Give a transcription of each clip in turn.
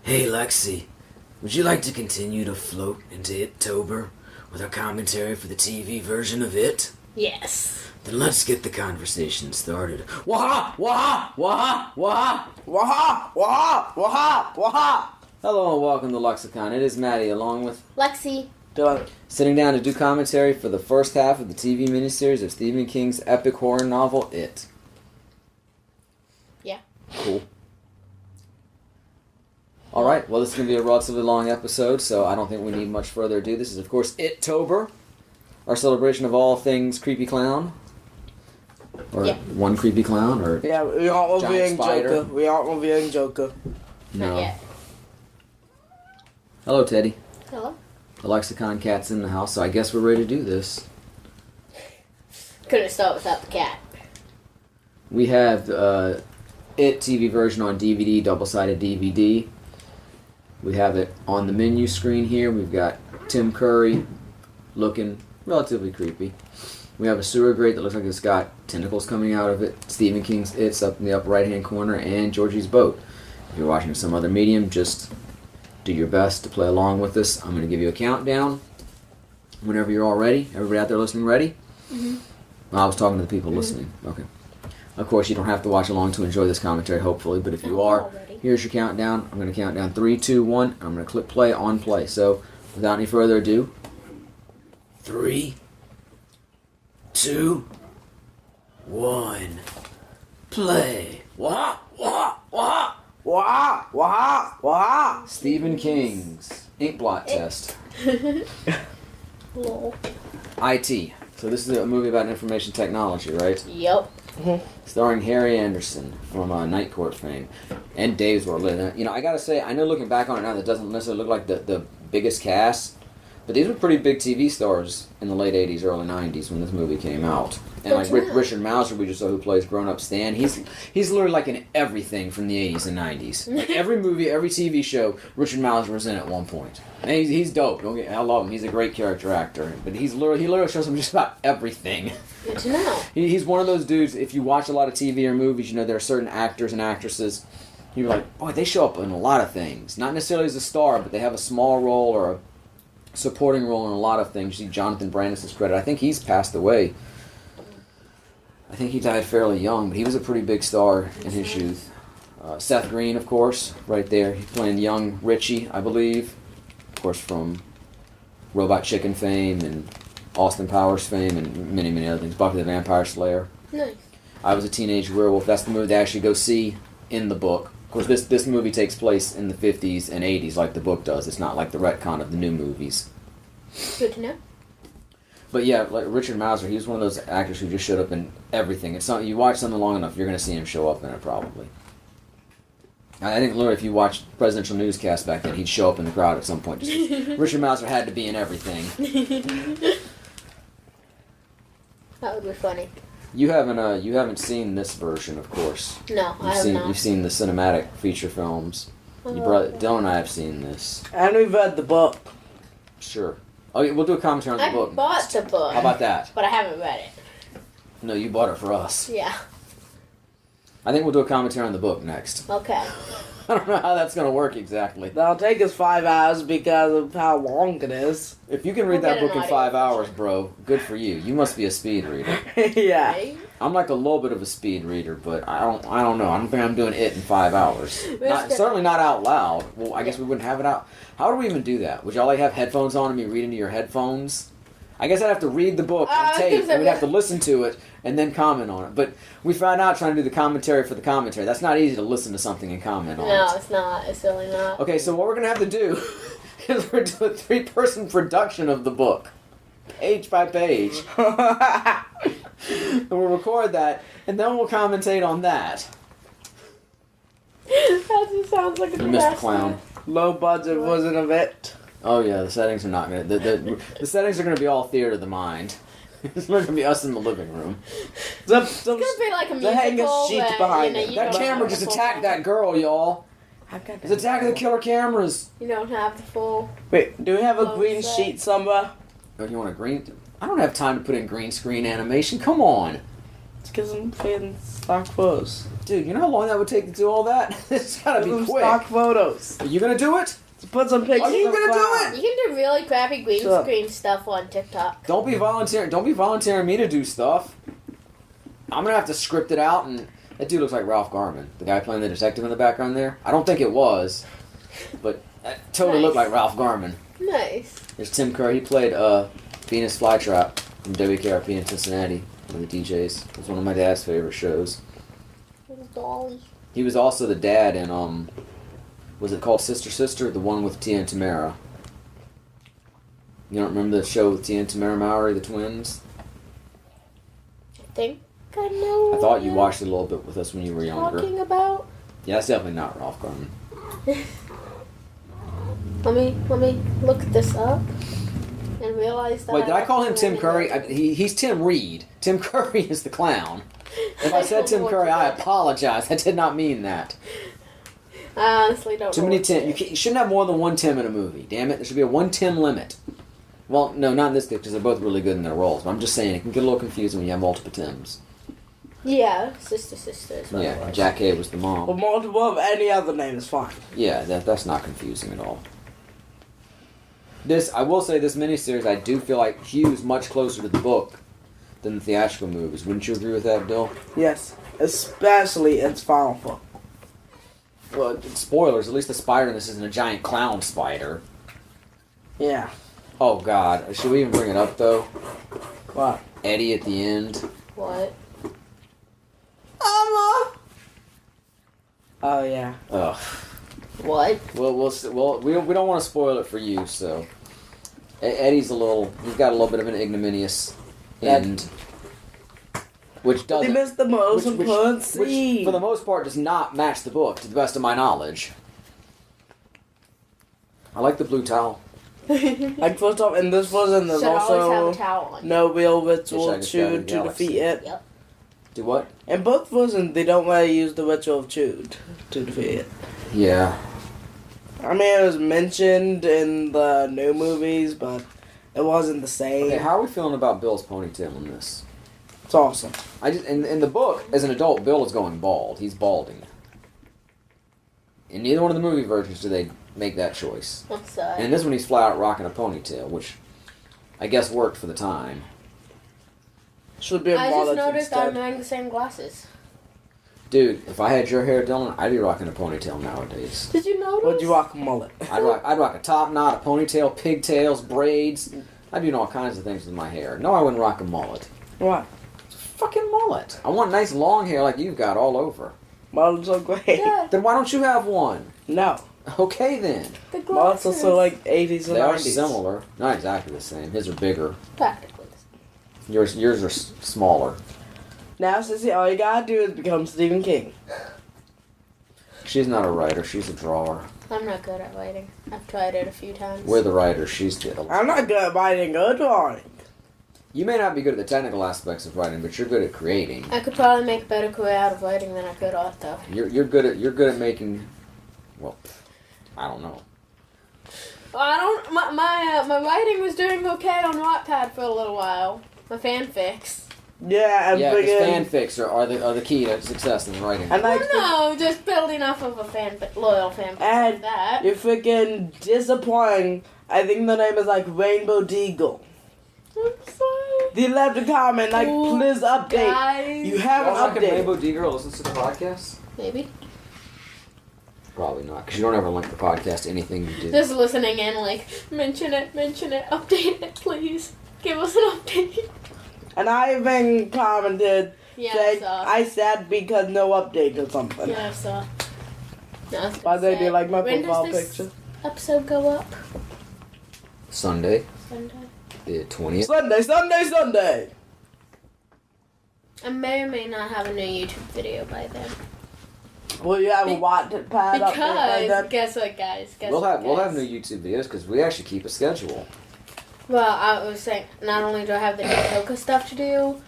Hey Lexi, would you like to continue to float into It-tober with our commentary for the TV version of It? Yes. Then let's get the conversation started. Waha! Waha! Waha! Waha! Waha! Waha! Waha! Waha! Hello and welcome to LexiCon. It is Maddie along with Lexi. Dylan. sitting down to do commentary for the first half of the TV miniseries of Stephen King's epic horror novel, It. Yeah. Cool. Alright, well this is going to be a relatively long episode, so I don't think we need much further ado. This is of course It-tober, our celebration of all things creepy clown. Or one creepy clown, or Yeah, we aren't giant reviewing spider. Joker. We aren't reviewing Joker. No. Not yet. Hello Teddy. Hello. The LexiCon cat's in the house, so I guess we're ready to do this. Couldn't start without the cat. We have It TV version on DVD, double-sided DVD. We have it on the menu screen here. We've got Tim Curry looking relatively creepy. We have a sewer grate that looks like it's got tentacles coming out of it. Stephen King's It's up in the upper right-hand corner, and Georgie's boat. If you're watching some other medium, just do your best to play along with this. I'm going to give you a countdown whenever you're all ready. Everybody out there listening ready? Mm-hmm. I was talking to the people listening. Okay. Of course, you don't have to watch along to enjoy this commentary, hopefully, but if you are, here's your countdown. I'm going to count down 3, 2, 1. I'm going to click play on play. So, without any further ado, 3, 2, 1, play. Wah, wah, wah. Waha! Waha! Waha! Stephen King's Inkblot Test. Lol. IT. So this is a movie about information technology, right? Yep. Starring Harry Anderson from Night Court fame and Dave's World. You know, I gotta say, I know looking back on it now, that doesn't necessarily look like the biggest cast, but these were pretty big TV stars in the late 80s, early 90s when this movie came out. And like Richard Mauser, we just saw, who plays grown-up Stan. He's literally like in everything from the 80s and 90s. Like every movie, every TV show, Richard Mauser was in at one point. And he's dope. I love him. He's a great character actor. But he literally shows up just about everything. Good to know. He's one of those dudes, if you watch a lot of TV or movies, you know, there are certain actors and actresses, you're like, boy, they show up in a lot of things. Not necessarily as a star, but they have a small role or a supporting role in a lot of things. You see Jonathan Brandis' credit. I think he's passed away. I think he died fairly young, but he was a pretty big star in his youth. Seth Green, of course, right there. He's playing young Richie, I believe. Of course, from Robot Chicken fame and Austin Powers fame and many, many other things. Buffy the Vampire Slayer. Nice. I Was a Teenage Werewolf. That's the movie they actually go see in the book. Of course, this movie takes place in the 50s and 80s like the book does. It's not like the retcon of the new movies. Good to know. But yeah, like Richard Mauser, he was one of those actors who just showed up in everything. It's not, you watch something long enough, you're going to see him show up in it probably. I think literally if you watched presidential newscasts back then, he'd show up in the crowd at some point. Richard Mauser had to be in everything. That would be funny. You haven't seen this version, of course. No, I have not. You've seen the cinematic feature films. Dylan and I have seen this. And we've read the book. Sure. Oh, yeah, we'll do a commentary on the book. I bought the book. How about that? But I haven't read it. No, you bought it for us. Yeah. I think we'll do a commentary on the book next. Okay. I don't know how that's going to work exactly. That'll take us 5 hours because of how long it is. If you can read We'll that get an book in audio 5 hours, bro, good for you. You must be a speed reader. Yeah. Right? I'm like a little bit of a speed reader, but I don't know. I don't think I'm doing it in 5 hours. Certainly not out loud. Well, I guess we wouldn't have it out. How do we even do that? Would y'all like have headphones on and me read into your headphones? I guess I'd have to read the book on tape, and we'd have to listen to it and then comment on it. But we found out trying to do the commentary for the commentary. That's not easy to listen to something and comment on it. No, it's not. It's really not. Okay, so what we're going to have to do is we're doing a 3-person production of the book, page by page. And we'll record that, and then we'll commentate on that. That just sounds like a You missed the clown. Low budget wasn't a bit. Oh yeah, the settings are not going to... The settings are going to be all theater of the mind. It's not going to be us in the living room. It's going to be like a musical. hanging sheets where, behind you know, it. you That don't camera have just the full- attacked that girl, y'all. It's attacking the killer cameras. You don't have the full... Wait, do we have a Low green set. sheet somewhere? Oh, you want a green... I don't have time to put in green screen animation. Come on. It's because I'm playing Star Wars. Dude, you know how long that would take to do all that? It's gotta be quick. Stock photos. Are you gonna do it? Put some pictures. Are you of gonna do clown. You can do really crappy green screen stuff on TikTok. Don't be volunteering me to do stuff. I'm gonna have to script it out, and that dude looks like Ralph Garman, the guy playing the detective in the background there. I don't think it was, but it totally looked like Ralph Garman. Nice. There's Tim Curry. He played Venus Flytrap from WKRP in Cincinnati, one of the DJs. It was one of my dad's favorite shows. Dolly. He was also the dad in was it called Sister Sister? The one with Tia and Tamara. You don't remember the show with Tia and Tamara Mowry, the twins? I think I know. I thought you watched it a little bit with us when you were younger. Talking about. Yeah, that's definitely not Ralph Garman. Let me look this up and realize that. Wait, did I call him Tim Curry? He's Tim Reed. Tim Curry is the clown. If I said Tim Curry, I apologize. I did not mean that. I honestly don't know. Too many Tim. You shouldn't have more than one Tim in a movie. Damn it, there should be a one Tim limit. Well, no, not in this case because they're both really good in their roles. But I'm just saying it can get a little confusing when you have multiple Tims. Yeah, sisters. Yeah, Jack A was the mom. Well, multiple of any other name is fine. Yeah, that's not confusing at all. I will say, this miniseries, I do feel like hews much closer to the book than the theatrical movies. Wouldn't you agree with that, Bill? Yes, especially its final form. Well, spoilers. At least the spider in this isn't a giant clown spider. Yeah. Oh, God. Should we even bring it up, though? What? Eddie at the end. What? Emma! Oh, yeah. Ugh. What? Well, we don't want to spoil it for you, so... Eddie's he's got a little bit of an ignominious end. Which doesn't... They missed the most which, important which, scene. for the most part, does not match the book, to the best of my knowledge. I like the blue towel. Like, first off, in this version, there's Should always have a also towel on. no real Hitchhiker's ritual Guide to chewed the to Galaxy. defeat it. Yep. Do what? In both versions, they don't really use the ritual of chewed to defeat it. Yeah. I mean, it was mentioned in the new movies, but it wasn't the same. Okay, how are we feeling about Bill's ponytail in this? It's awesome. In the book, as an adult, Bill is going bald. He's balding. In neither one of the movie versions do they make that choice. I'm sorry. And in this one, he's flat out rocking a ponytail, which I guess worked for the time. Should be a I just wallet noticed instead. I'm wearing the same glasses. Dude, if I had your hair, Dylan, I'd be rocking a ponytail nowadays. Did you notice? Would you rock a mullet? I'd rock a top knot, a ponytail, pigtails, braids. I'd be doing all kinds of things with my hair. No, I wouldn't rock a mullet. What? It's a fucking mullet. I want nice long hair like you've got all over. Mullets are great. Yeah, Then why don't you have one? No. Okay then. the Mullets glasses. are so like 80s and They are 90s. similar. Not exactly the same. His are bigger. Practically. Yours are smaller. Now, Sissy, all you gotta do is become Stephen King. She's not a writer. She's a drawer. I'm not good at writing. I've tried it a few times. We're the writers. She's the... I'm not good at writing or drawing. You may not be good at the technical aspects of writing, but you're good at creating. I could probably make a better career out of writing than I could art, though. You're good at making... Well, I don't know. My writing was doing okay on Wattpad for a little while. My fanfics. Yeah, and Yeah, because friggin'... fanfics are the key to success in writing. And like, No, just building off of a loyal fanfic like and that. you're freaking disappointing. I think the name is like Rainbow Deagle. I'm sorry. They left a comment like, Ooh, please update. Guys. You haven't updated. Rainbow D-Girl listens to the podcast? Maybe. Probably not, because you don't ever link the podcast to anything you do. Just listening in, like, mention it, update it, please. Give us an update. And I even commented, Yeah, saying, I saw. I said because no update or something. Yeah, I saw. No, I was Why gonna they say, do like my when profile does this picture? episode go up? Sunday, Sunday. the 20th. Sunday! I may or may not have a new YouTube video by then. Will you have a Wattpad update by Because, then? guess what, guys? We'll have new YouTube videos because we actually keep a schedule. Well, I was saying, not only do I have the new Toka stuff to do,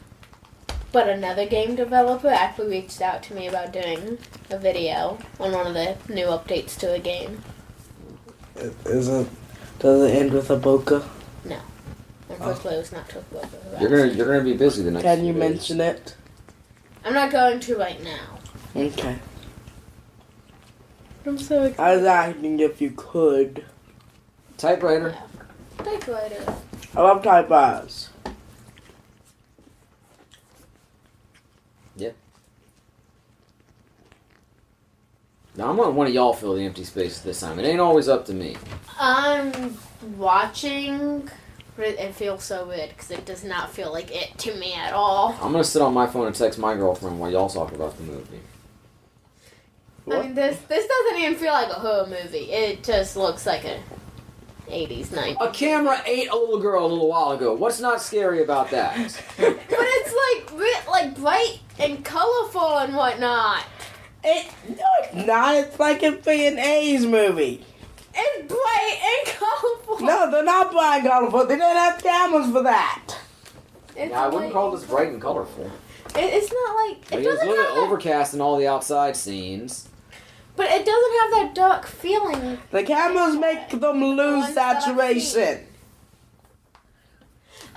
but another game developer actually reached out to me about doing a video on one of the new updates to a game. Does it end with a Boca? No. Unfortunately, it was not Toka Boka. You're gonna be busy the next Can few you days. mention it? I'm not going to right now. Okay. I'm so excited. I was asking if you could. Typewriter. Yeah. Typewriter. I love typewriters. Now I'm gonna one of y'all fill the empty spaces this time. It ain't always up to me. I'm watching. It feels so weird because it does not feel like it to me at all. I'm gonna sit on my phone and text my girlfriend while y'all talk about the movie. I mean, this doesn't even feel like a horror movie. It just looks like a 80s, 90s. A camera ate a little girl a little while ago. What's not scary about that? But it's like bright and colorful and whatnot. No, it's not. It's like a A's movie. It's bright and colorful. No, they're not bright and colorful. They don't have cameras for that. It's Yeah, I wouldn't like- call this bright and colorful. It's not like But it it was a doesn't little have bit that, overcast in all the outside scenes. but it doesn't have that dark feeling. The cameras make them lose Ones that I've saturation.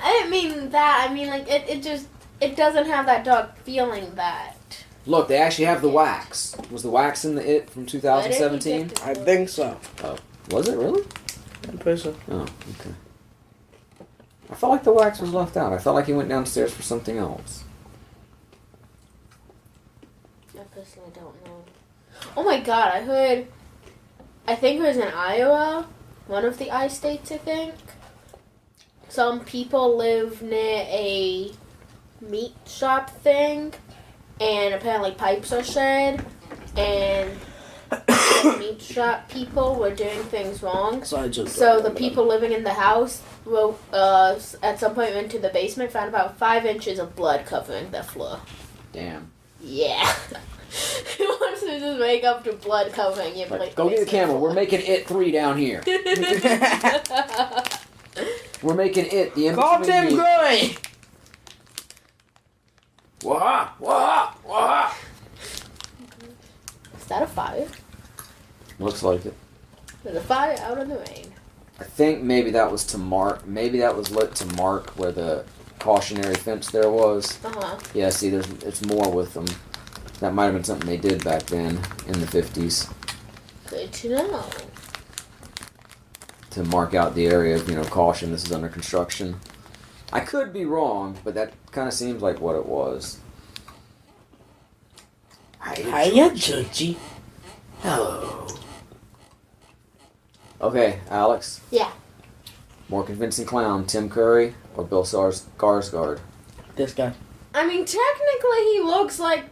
I didn't mean that. I mean like it doesn't have that dark feeling that. Look, they actually have the wax. Was the wax in the It from 2017? I think so. Was it really? I'm pretty sure. Oh, okay. I felt like the wax was left out. I felt like he went downstairs for something else. I personally don't know. Oh my god, I think it was in Iowa, one of the I-states, I think. Some people live near a meat shop thing, and apparently pipes are shared, and the meat shop people were doing things wrong. So I just. So the people living in the house, well, at some point went to the basement, found about 5 inches of blood covering the floor. Damn. Yeah. Who wants to just wake up to blood covering your Like, go get the camera. We're making It 3 down here. We're making It the Call Tim in-between. Curry! Wah, wah, wah. Is that a fire? Looks like it. There's a fire out in the rain. I think maybe that was to mark. Maybe that was lit to mark where the cautionary fence there was. Uh-huh. Yeah, see, it's more with them. That might have been something they did back then in the 50s Good to know. to mark out the area of, caution. This is under construction. I could be wrong, but that kind of seems like what it was. Hiya, Judgy. Hello. Okay, Alex. Yeah. More convincing clown, Tim Curry or Bill Skarsgård? This guy. I mean, technically he looks like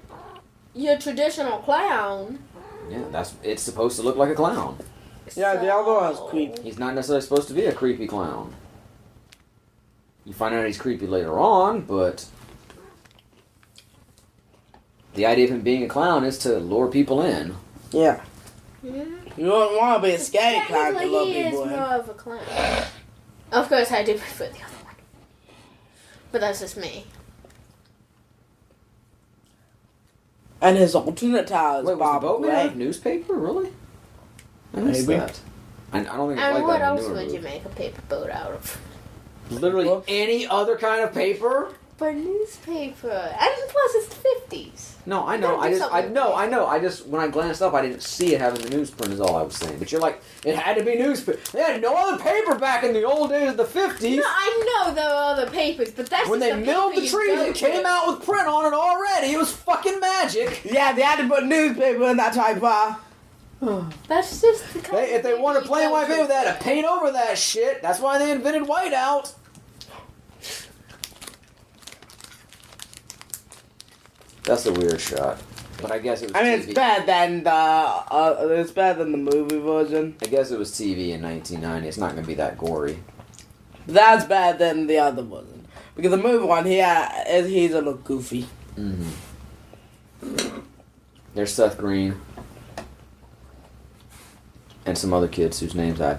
your traditional clown. Yeah, it's supposed to look like a clown. Yeah, the other one's creepy. He's not necessarily supposed to be a creepy clown. You find out he's creepy later on, but the idea of him being a clown is to lure people in. Yeah. Mm-hmm. You don't want to be a scary clown to Technically love he is people more in. of a clown. Of course, I do prefer the other one. But that's just me. And his alternate title is Wait, was the Bob boat made out of Gray. newspaper? Really? I missed Maybe. that. I don't think it's And like what that in else the newer would you movie. make a paper boat out of? Literally Well- any other kind of paper? But newspaper. And plus, it's the 50s. No, I know. Gotta do something. I know. I just when I glanced up, I didn't see it having the newsprint. Is all I was saying. But you're like, it had to be newspaper. They had no other paper back in the old days of the 50s. No, I know there are other papers, but that's When just they the milled paper the you trees, go it came with. out with print on it already. It was fucking magic. Yeah, they had to put newspaper in that typewriter. That's just the kind If they of wanted paper plain you white go paper, they had with. to paint over that shit. That's why they invented whiteout. That's a weird shot, but I guess it was. I mean, TV. it's better than it's better than the movie version. I guess it was TV in 1990. It's not going to be that gory. That's better than the other version. Because the movie one, he's a little goofy. Mm-hmm. There's Seth Green and some other kids whose names I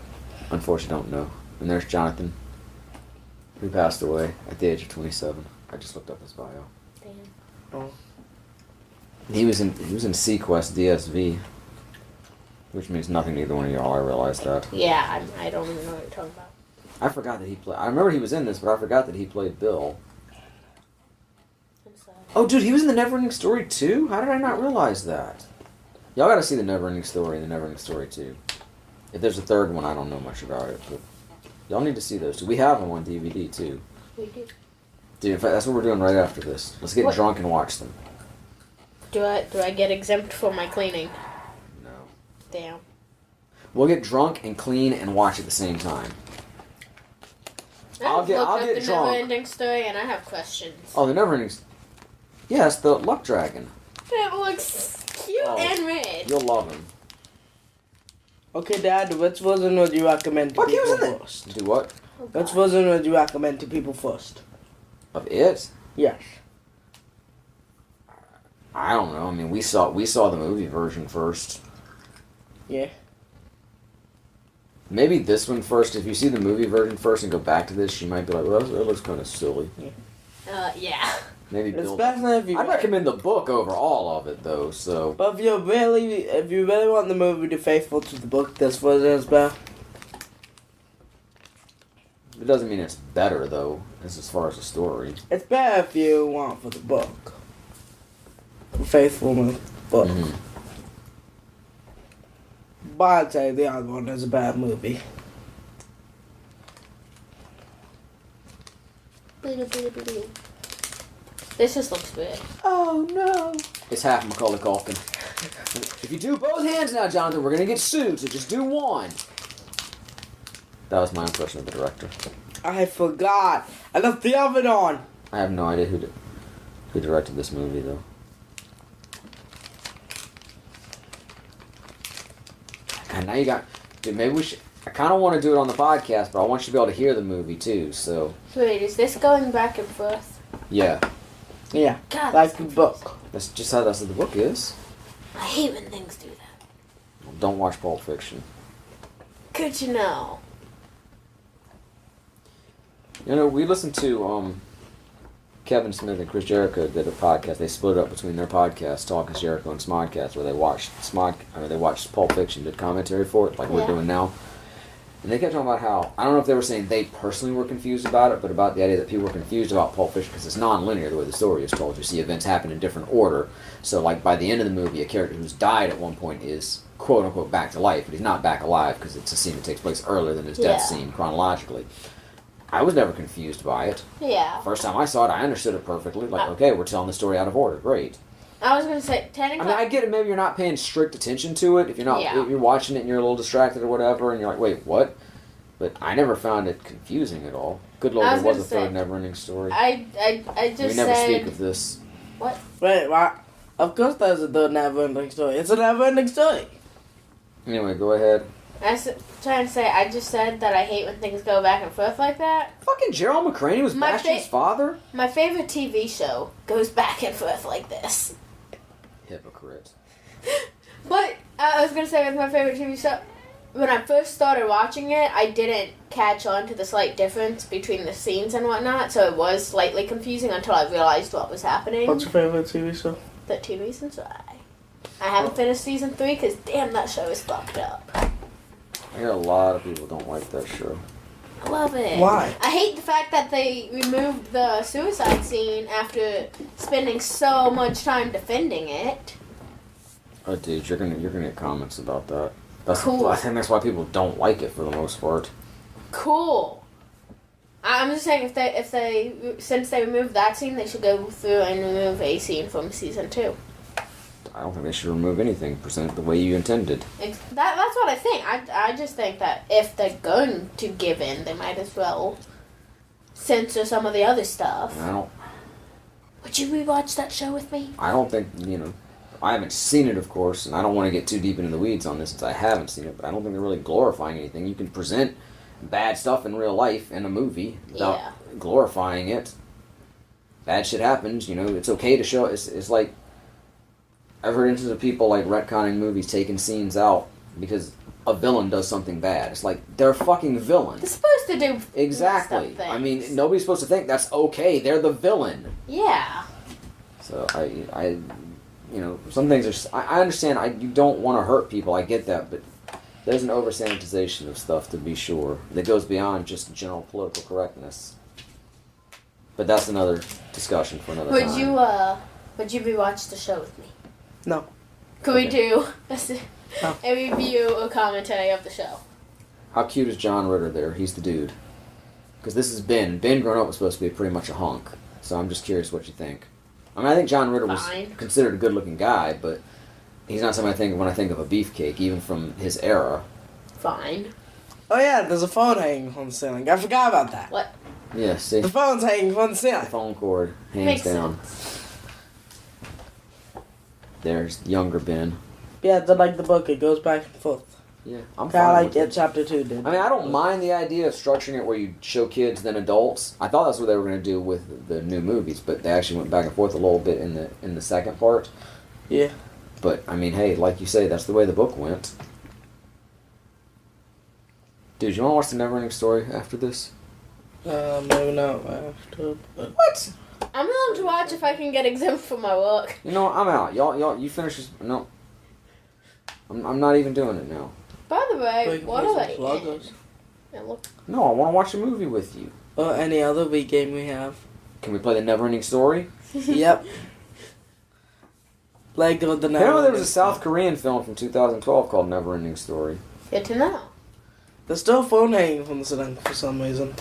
unfortunately don't know. And there's Jonathan, who passed away at the age of 27. I just looked up his bio. Damn. Oh. He was in Sequest DSV, which means nothing to either one of y'all. I realized that. Yeah, I don't even know what you're talking about. I forgot that he played. I remember he was in this, but I forgot that he played Bill. I'm sorry. Oh, dude, he was in the Neverending Story too? How did I not realize that? Y'all gotta see the Neverending Story and the Neverending Story 2. If there's a third one, I don't know much about it, but y'all need to see those two. We have them on DVD too. We do. Dude, in fact, that's what we're doing right after this. Let's get What? drunk and watch them. Do I get exempt for my cleaning? No. Damn. We'll get drunk and clean and watch at the same time. I'll get the drunk. Neverending Story, and I have questions. Oh, the Neverending. Yeah, it's the Luck Dragon. It looks cute Oh, and red. You'll love him. Okay, Dad, which version would you recommend to Fuck, he was people in it. first? Do what? Oh, Which God. version would you recommend to people first? Of it? Yes. I don't know. I mean, we saw the movie version first. Yeah. Maybe this one first. If you see the movie version first and go back to this, you might be like, well, that looks kind of silly. Yeah. Maybe build. Especially if you. I'd recommend the book over all of it, though. So But if you really want the movie to be faithful to the book, this version is better. it doesn't mean it's better, though. As far as the story. It's better if you want for the book. Faithful to the book. Mhm. But I'd say the other one is a bad movie. This just looks weird. Oh no. It's half Macaulay Culkin. If you do both hands now, Jonathan, we're gonna get sued. So just do one. That was my impression of the director. I forgot. I left the oven on. I have no idea who directed this movie, though. And now you got... Dude, maybe we should... I kind of want to do it on the podcast, but I want you to be able to hear the movie, too, so... Wait, is this going back and forth? Yeah. Yeah. God, Like that's the confusing. book. That's just how the book is. I hate when things do that. Don't watch Pulp Fiction. Good to know. You know, we listened to, Kevin Smith and Chris Jericho did a podcast. They split it up between their podcasts, Talking Jericho and Smodcast, where they watched Pulp Fiction, did commentary for it, like we're Yeah. doing now. And they kept talking about how, I don't know if they were saying they personally were confused about it, but about the idea that people were confused about Pulp Fiction because it's non-linear the way the story is told. You see events happen in different order. So, like, by the end of the movie, a character who's died at one point is, quote-unquote, back to life, but he's not back alive because it's a scene that takes place earlier than his death Yeah. scene, chronologically. I was never confused by it. Yeah. First time I saw it, I understood it perfectly. Like, okay, we're telling the story out of order. Great. I was gonna say, I technically. mean, I get it. Maybe you're not paying strict attention to it. If you're not, Yeah. if you're watching it and you're a little distracted or whatever, and you're like, wait, what? But I never found it confusing at all. Good Lord, I there was was a gonna third say, never-ending story. I just We never said. speak of this. What? Wait, what? Of course there's a third never-ending story. It's a never-ending story. Anyway, go ahead. I was trying to say, I just said that I hate when things go back and forth like that. Fucking Gerald McCraney was My Bastion's fa- father? My favorite TV show goes back and forth like this. Hypocrite. But I was gonna say with my favorite TV show, when I first started watching it, I didn't catch on to the slight difference between the scenes and whatnot, so it was slightly confusing until I realized what was happening. What's your favorite TV show? 13 Reasons Why. I haven't finished season 3 because damn, that show is fucked up. I hear a lot of people don't like that show. I love it. Why? I hate the fact that they removed the suicide scene after spending so much time defending it. Oh, dude, you're gonna get comments about that. That's Cool. I think that's why people don't like it for the most part. Cool. I'm just saying, if they since they removed that scene, they should go through and remove a scene from season 2. I don't think they should remove anything. Present it the way you intended. That's what I think. I just think that if they're going to give in, they might as well censor some of the other stuff. And I don't. Would you rewatch that show with me? I don't think, I haven't seen it, of course, and I don't want to get too deep into the weeds on this since I haven't seen it, but I don't think they're really glorifying anything. You can present bad stuff in real life in a movie without Yeah. glorifying it. Bad shit happens, it's okay to show. It's like, I've heard instances of people like retconning movies, taking scenes out because a villain does something bad. It's like, they're a fucking villain. They're supposed to do Exactly. messed up I mean, things. nobody's supposed to think that's okay. They're the villain. Yeah. So some things are. I understand. You don't want to hurt people. I get that, but there's an over sanitization of stuff to be sure that goes beyond just general political correctness. But that's another discussion for another Would time. Would you be watch the show with me? No. Could we Okay. do No. a review, a commentary of the show? How cute is John Ritter there? He's the dude. Because this is Ben. Ben growing up was supposed to be pretty much a hunk. So I'm just curious what you think. I mean, I think John Ritter was Fine. considered a good-looking guy, but he's not somebody I think of when I think of a beefcake, even from his era. Fine. Oh yeah, there's a phone hanging from the ceiling. I forgot about that. What? Yeah, see? The phone's hanging from the The ceiling. phone cord hangs Makes down. sense. There's younger Ben. Yeah, it's like the book. It goes back and forth. Yeah, I'm Kind fine of like with it. Chapter 2 did. I mean, I don't mind the idea of structuring it where you show kids then adults. I thought that's what they were going to do with the new movies, but they actually went back and forth a little bit in the second part. Yeah. But I mean, hey, like you say, that's the way the book went. Dude, you want to watch the Neverending Story after this? Maybe not after. But... What? I'm willing to watch if I can get exempt from my work. You know, I'm out. Y'all, you finish this. No, I'm not even doing it now. By the way, what are they? Logos. Yeah, look. No, I want to watch a movie with you. Or any other Wii game we have. Can we play the Neverending Story? Yep. Lego the Apparently, there was a Neverending South Korean film from 2012 called Neverending Story. Good to know. There's still a phone hanging from the ceiling for some reason.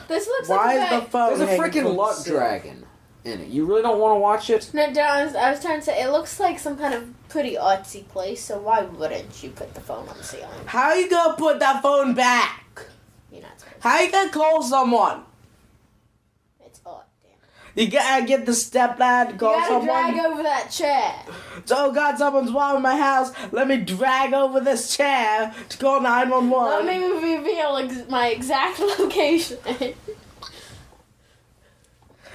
This looks Why like is the phone There's a hanging freaking from luck the ceiling? dragon in it. You really don't want to watch it? No, John, I was trying to say, it looks like some kind of pretty artsy place, so why wouldn't you put the phone on the ceiling? How you gonna put that phone back? You're not supposed How you gonna call someone? to. It's art, damn it. You gotta get the stepdad to You call gotta someone. drag over that chair. Oh God, someone's robbing my house. Let me drag over this chair to call 911. Let me reveal my exact location.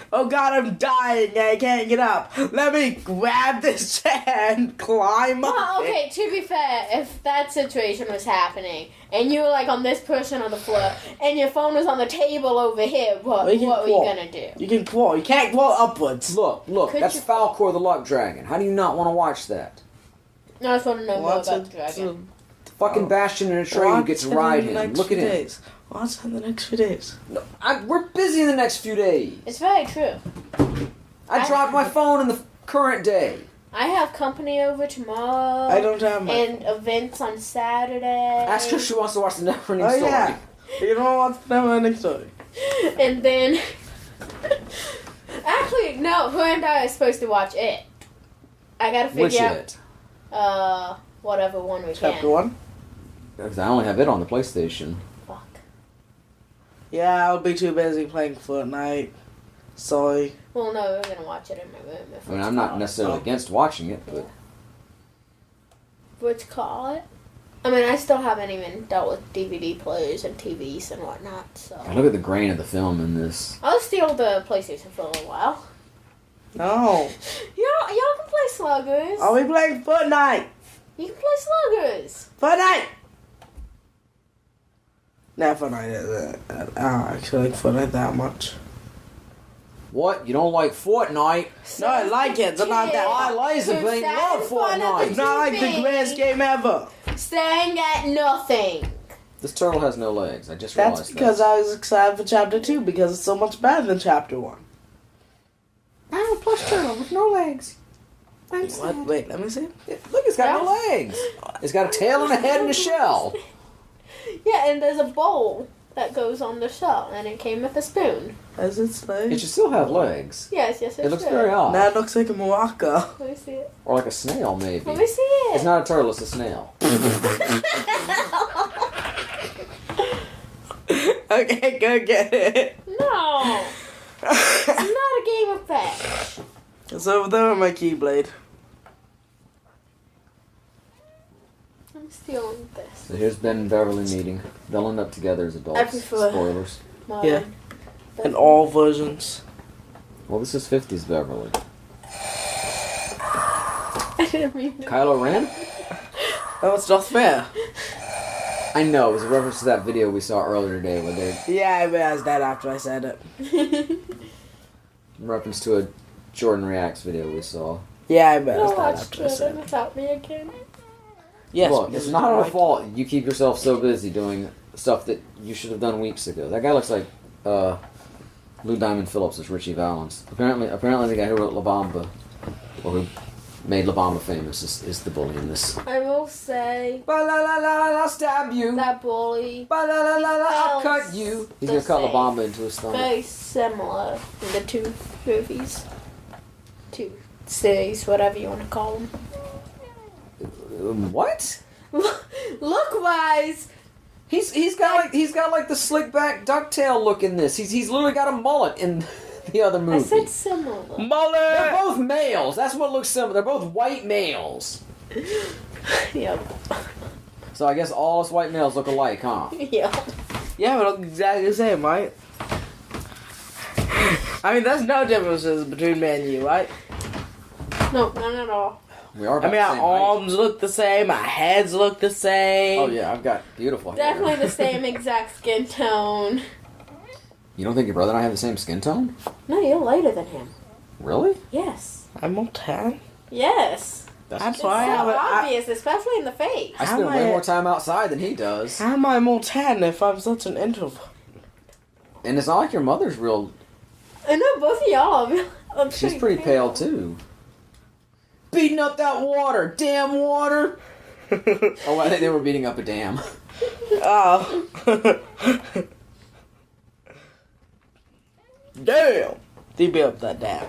Oh God, I'm dying. I can't get up. Let me grab this chair and climb up. Well, okay, to be fair, if that situation was happening, and you were like on this person on the floor, and your phone was on the table over here, what were you gonna do? You can crawl. You can't crawl upwards. Look, Could that's you- Falcor the Luck Dragon. How do you not want to watch that? I just want to know more What's about it- the dragon. Fucking Bastion and Atreyu get to ride him. Look at him. Days? What's in the next few days? No, we're busy in the next few days. It's very true. I dropped my phone in the current day. I have company over tomorrow. I don't have my. And events on Saturday. Ask her if she wants to watch the Neverending Oh Story. yeah. You don't want to know my story. And then. Actually, no, her and I are supposed to watch it. I gotta Which figure it? out. Whatever one we Chapter can. 1. Because I only have it on the PlayStation. Fuck. Yeah, I'll be too busy playing Fortnite. Sorry. Well, no, we're gonna watch it in my room. If I mean, it's I'm not called. necessarily against watching it, but What's call it? I mean, I still haven't even dealt with DVD players and TVs and whatnot, so. look at the grain of the film in this. I'll steal the PlayStation for a little while. No. Y'all can play Sluggers. I'll be playing Fortnite. You can play Sluggers. Fortnite! Nah, Fortnite. I don't actually like Fortnite that much. What? You don't like Fortnite? No, I like it. It's not that. I like it, but I love Fortnite. It's not like the greatest game ever. Staring at nothing. This turtle has no legs. I just That's realized because that. I was excited for Chapter 2 because it's so much better than Chapter 1. I'm a plush turtle with no legs. I'm What? Wait, let me see. Look, it's got no legs. It's got a tail and a head and a shell. Yeah, and there's a bowl that goes on the shell, and it came with a spoon. Has its It legs? should still have legs. Yes, it It looks should. very odd. That looks like a Morocco. Let me see it. Or like a snail, maybe. Let me see it. It's not a turtle, it's a snail. Okay, go get it. No. It's not a game of fetch. It's over there with my Keyblade. I'm stealing this. So here's Ben and Beverly meeting. They'll end up together as adults. I prefer- Spoilers. Yeah. In all versions. Well, this is 50s Beverly. I didn't mean to. Kylo Ren? Oh, it's not fair. I know, it was a reference to that video we saw earlier today where they're Yeah, I realized that after I said it. in reference to a Jordan Reacts video we saw. Yeah, I You'll realized that watch after I said Jordan it. without me again. Yes, Look, because it's not our like- fault you keep yourself so busy doing stuff that you should have done weeks ago. That guy looks like, Lou Diamond Phillips is Richie Valens. Apparently the guy who wrote La Bamba, or who made La Bamba famous, is the bully in this. I will say Ba la la la, I'll stab you. that bully Ba la la la, I'll sounds cut you. He's the gonna cut La same. Bamba into his stomach. very similar in the two movies. Two series, whatever you want to call them. What? Look wise. He's got like the slick back ducktail look in this. He's literally got a mullet in the other I movie. said similar. They're Mullet! both males. That's what looks similar. They're both white males. Yep. So I guess all us white males look alike, huh? Yep. Yeah, we look exactly the same, right? I mean, there's no differences between me and you, right? No, none at all. We are I about mean, the our same height. arms look the same, our heads look the same. Oh yeah, I've got beautiful hair. Definitely the same exact skin tone. You don't think your brother and I have the same skin tone? No, you're lighter than him. Really? Yes. I'm on 10. Yes. I'm It's sorry, so I- obvious, especially in the face. I How spend am way I- more time outside than he does. How am I more 10 if I'm such an introvert? And it's not like your mother's real. I know both of y'all. I'm She's pretty pale too. Beating up that water, damn water. Oh, I think they were beating up a dam. Oh. Damn! They built up that dam.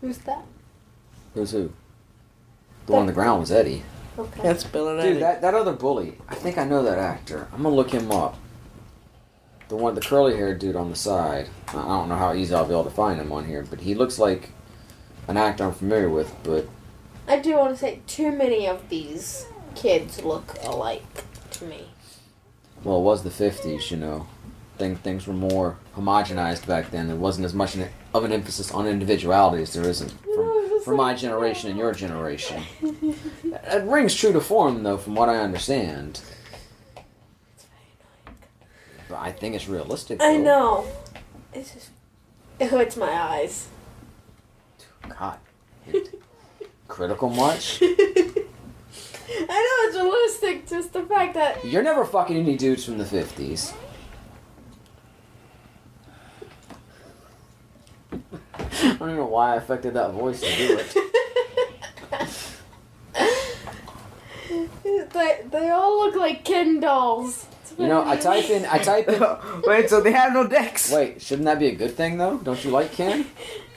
Who's that? Who's who? The one on the ground was Eddie. Okay. That's Bill and Dude, Eddie. that other bully, I think I know that actor. I'm gonna look him up. The curly haired dude on the side. I don't know how easy I'll be able to find him on here, but he looks like an actor I'm familiar with, but I do want to say too many of these kids look alike to me. well, it was the 50s, you know. Things were more homogenized back then. There wasn't as much of an emphasis on individuality as there isn't for my generation and your generation. It rings true to form, though, from what I understand. But I think it's realistic, though. I know. It's just, it hurts my eyes. God. Critical much? I know it's realistic, just the fact that You're never fucking any dudes from the 50s. I don't even know why I affected that voice to do it. they all look like Ken dolls. You know, I type in. Wait, so they have no dicks? Wait, shouldn't that be a good thing though? Don't you like Ken?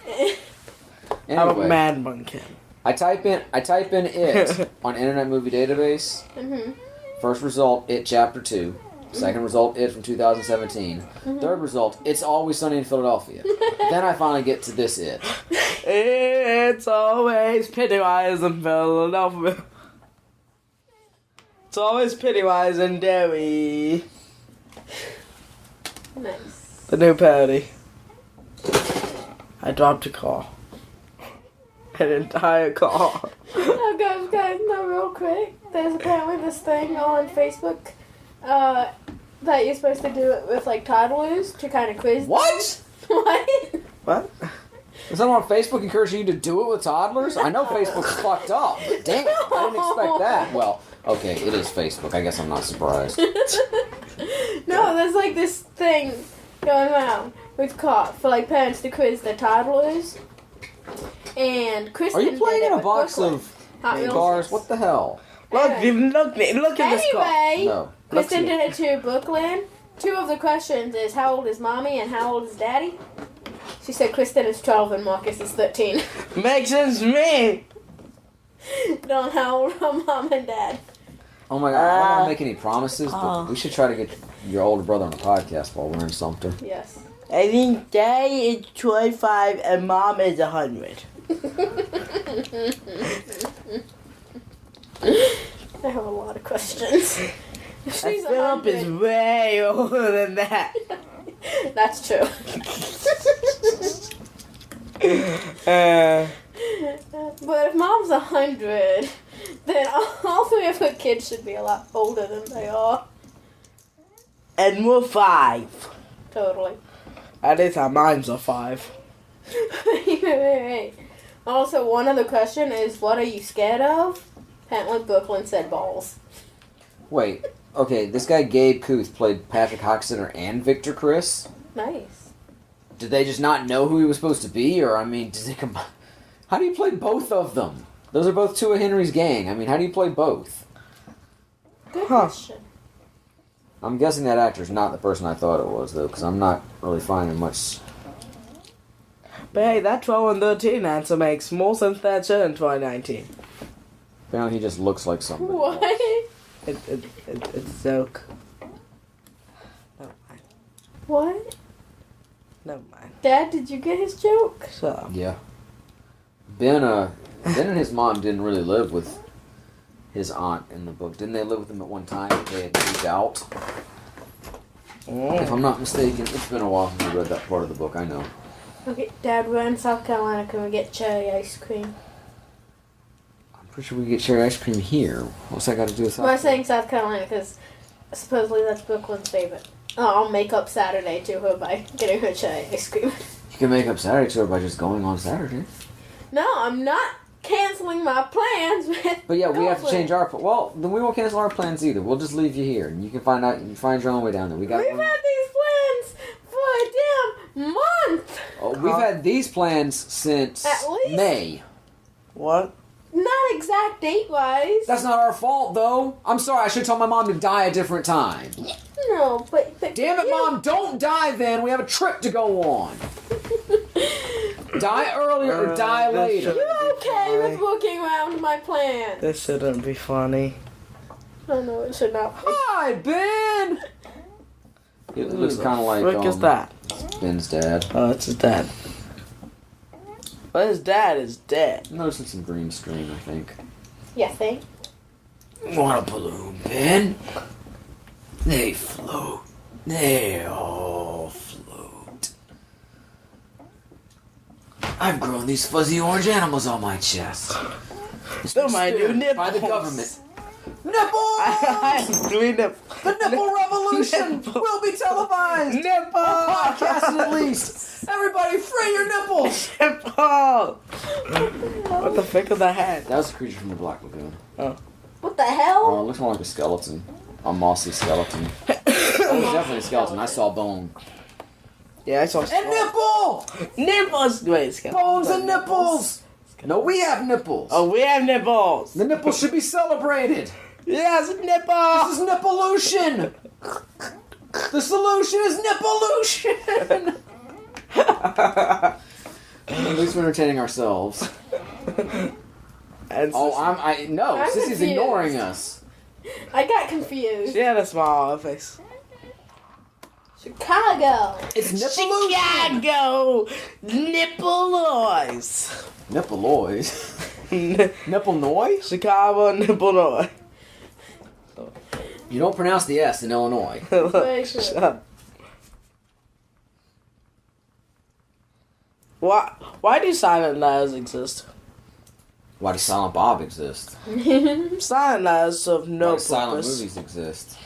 I'm a Anyway, mad monkey. I type in It on Internet Movie Database. Mm-hmm. First result, It Chapter 2. Second result, It from 2017. Third result, It's Always Sunny in Philadelphia. Then I finally get to this It. It's always Pennywise in Philadelphia. It's always Pennywise in DERRY. Nice. The new parody. I dropped a car. An entire car. Oh, guys, no, real quick. There's apparently this thing on Facebook that you're supposed to do it with, like, toddlers to kind of quiz them. What? What? What? Is someone on Facebook encouraging you to do it with toddlers? I know Facebook's fucked up, but damn, I didn't expect that. Well, okay, it is Facebook. I guess I'm not surprised. No, there's, like, this thing going around with for, like, parents to quiz their toddlers. And Kristen Are you playing did in it a with box Brooklyn. of Hot Wheels. cars? What the hell? Look, Anyway. you look at this car. Anyway, No. Kristen Look. did it to Brooklyn. Two of the questions is how old is mommy and how old is daddy? She said Kristen is 12 and Marcus is 13. Makes sense to me. Don't know how old are mom and dad. Oh my god, I don't want to make any promises, but Oh. we should try to get your older brother on the podcast while we're in Sumter. Yes. I think daddy is 25 and mom is 100. I have a lot of questions. She's Philip is 100. way older than that. That's true. But if mom's 100, then all three of her kids should be a lot older than they are. And we're 5. Totally. At least our minds are 5. Wait. Also, one other question is, what are you scared of? Apparently, Brooklyn said balls. Wait, okay, this guy Gabe Kuth played Patrick Hoxeter and Victor Chris? Nice. Did they just not know who he was supposed to be, or I mean, did they combine? How do you play both of them? Those are both two of Henry's gang. I mean, how do you play both? Good question. I'm guessing that actor's not the person I thought it was, though, because I'm not really finding much. But hey, that 12 and 13 answer makes more sense than it should in 2019. Apparently, he just looks like somebody. What? It's a joke. Never mind. What? Never mind. Dad, did you get his joke? So. Yeah. Ben and his mom didn't really live with his aunt in the book. Didn't they live with him at one time? They had moved out. If I'm not mistaken, it's been a while since I read that part of the book. I know. Okay, Dad, we're in South Carolina. Can we get cherry ice cream? I'm pretty sure we get cherry ice cream here. What's that got to do with South Well, I'm saying South Carolina because supposedly that's Brooklyn's favorite. Oh, I'll make up Saturday to her by getting her cherry ice cream. You can make up Saturday to her by just going on Saturday. No, I'm not canceling my plans with But yeah, we have to Brooklyn. change our. Well, then we won't cancel our plans either. We'll just leave you here, and you can find out. You can find your own way down there. We've had these plans for a damn month. Oh, we've had these plans since At least- May. What? Not exact date-wise. That's not our fault, though. I'm sorry. I should tell my mom to die a different time. No, but Damn it, Mom! Don't die then. We have a trip to go on. Die earlier or die this later. You're okay with working around my plans. This shouldn't be funny. Oh no, it should not. Hi, Ben. It looks kind of like What is that? Ben's dad. Oh, it's his dad. But his dad is dead. I'm noticing some green screen, I think. Yeah, think. Want a balloon, Ben? They float. They all float. I've grown these fuzzy orange animals on my chest. Still my new nipples. By the government. Nipples! I have 3 nipples. The nipple revolution Nipples. will be televised. Nipples! Podcasted at least. Everybody, free your nipples. Nipples! What the frick is that hat? That was a creature from the Black Lagoon. What the hell? Oh, it looks more like a skeleton. A mossy skeleton. It was definitely a skeleton. I saw bone. Yeah, I saw. And nipple! Nipples! Wait, it's Bones and nipples! No, we have nipples. Oh, we have nipples! The nipples should be celebrated. Yes, nipples! This is nippolution. The solution is nippolution. At least we're entertaining ourselves. And Oh, no, I'm Sissy's confused. ignoring us. I got confused. she had a smile on her face. Chicago. It's nippolution. Chicago! Nippolois! Nippoloid. Nipple noise? Chicago, Nippolois. You don't pronounce the S in Illinois. Very true. Shut up. Why do silent letters exist? Why does Silent Bob exist? Silent letters serve Why no do silent purpose. movies exist?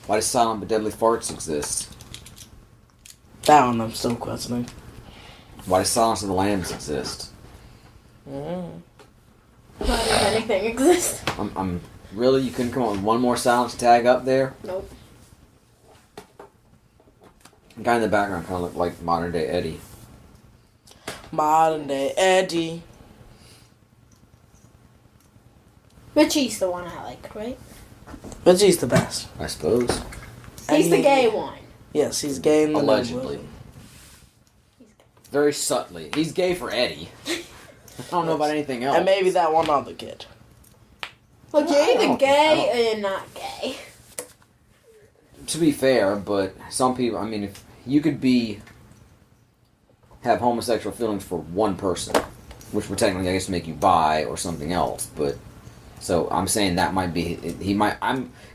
Why do silent but deadly farts exist? That one I'm still questioning. Why does Silence of the Lambs exist? Mm. Why does anything exist? I'm really, you couldn't come up with one more silence tag up there? Nope. The guy in the background kind of looked like modern day Eddie. Modern day Eddie. Richie's the one I like, right? But he's the best. I suppose. He's the gay one. Yes, he's gay in the Allegedly. neighborhood. Very subtly. He's gay for Eddie. I don't know about anything else. And maybe that one other kid. Look, you're I either don't gay or you're not gay. To be fair, but some people, I mean, if you could have homosexual feelings for one person, which would technically, I guess, make you bi or something else, but, so I'm saying that might be,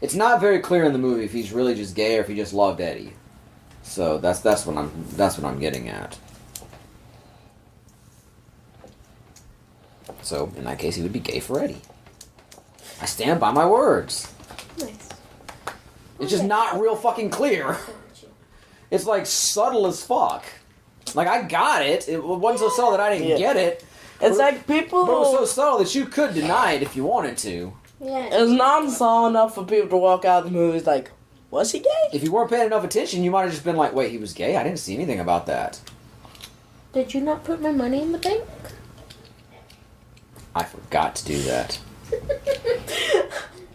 it's not very clear in the movie if he's really just gay or if he just loved Eddie. So that's what I'm getting at. So, in that case, he would be gay for Eddie. I stand by my words. Nice. It's just not real fucking clear. It's like subtle as fuck. Like, I got it. It wasn't so subtle that I didn't get it. It's like people. But it was so subtle that you could deny it if you wanted to. Yeah. It's not subtle enough for people to walk out of the movies like, Was he gay? If you weren't paying enough attention, you might have just been like, wait, he was gay? I didn't see anything about that. Did you not put my money in the bank? I forgot to do that.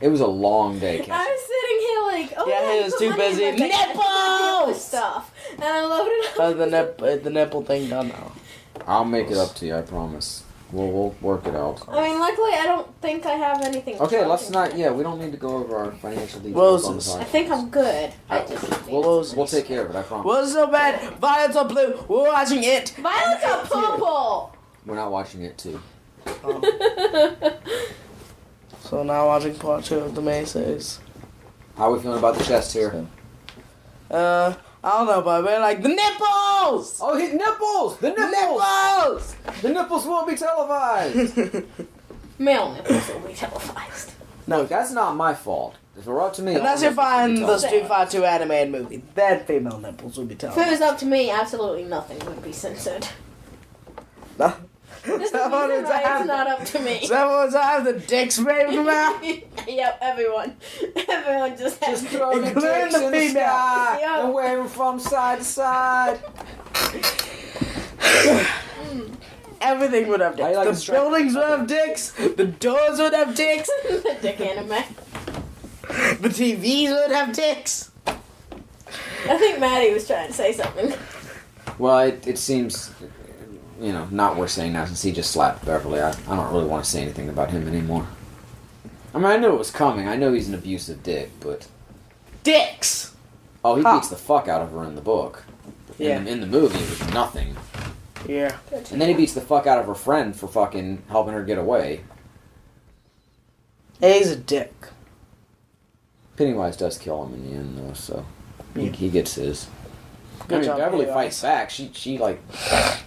It was a long day, Cassie. I was sitting here like, oh Yeah, he you was put too money in busy. my bank. I had to deal with Nipples! stuff, and I loaded up. The nipple thing done now. I'll make it up to you, I promise. We'll work it out. I mean, luckily, I don't think I have anything. Okay, let's shocking. not. Yeah, we don't need to go over our financial details on the Roses. I podcast. think I'm good. I just We'll take care of it. I promise. Was so bad. Violets are blue. We're watching it. Violets are purple. We're not watching it too. So now watching part 2 of the Macy's. How are we feeling about the chest here? I don't know, but we're like the nipples. Oh, hit nipples! The nipples! The nipples won't be televised. Male nipples will be televised. No, Look, that's not my fault. If it were up to me, unless all you nipples would find be the televised. Street Fighter 2 animated movie, then female nipples will be If it was televised. up to me, absolutely nothing would be censored. No. This is Someone reason is why it's having- not up to me. Someone's have the dicks waving around. Yep, everyone. Everyone just has Just throw the Including dicks the in the female. sky Yeah. and wave them from side to side. Everything would have How you dicks. like The the strap? buildings would have dicks. The doors would have dicks. the dick anime. The TVs would have dicks. I think Maddie was trying to say something. Well, it seems, not worth saying now since he just slapped Beverly. I don't really want to say anything about him anymore. I mean, I knew it was coming. I know he's an abusive dick, but... Dicks. Oh, he Huh. beats the fuck out of her in the book. Yeah. In the movie, it was nothing. Yeah. And then he beats the fuck out of her friend for fucking helping her get away. He's a dick. Pennywise does kill him in the end, though, so... Yeah. He gets his. Good I mean, job, Beverly Pennywise. fights back. She like,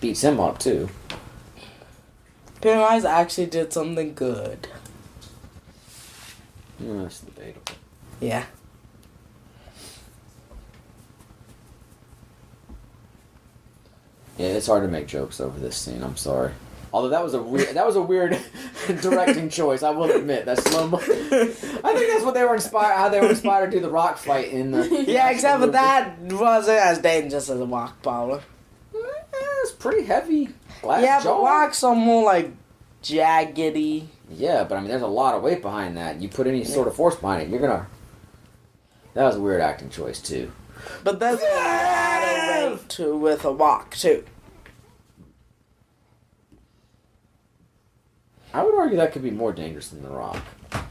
beats him up, too. Pennywise actually did something good. That's debatable. Yeah. Yeah, it's hard to make jokes over this scene. I'm sorry. Although that was a weird directing choice. I will admit that slow mo. I think that's what they were inspired. How they were inspired to do the rock fight in the. Yeah, except for that wasn't as dangerous as a rock powder. It's pretty heavy. Glass Yeah, but jaw. rocks are more like jaggedy. Yeah, but I mean, there's a lot of weight behind that. You put any sort of force behind it, you're gonna. That was a weird acting choice too. But there's a lot of weight to with a rock too. I would argue that could be more dangerous than the rock,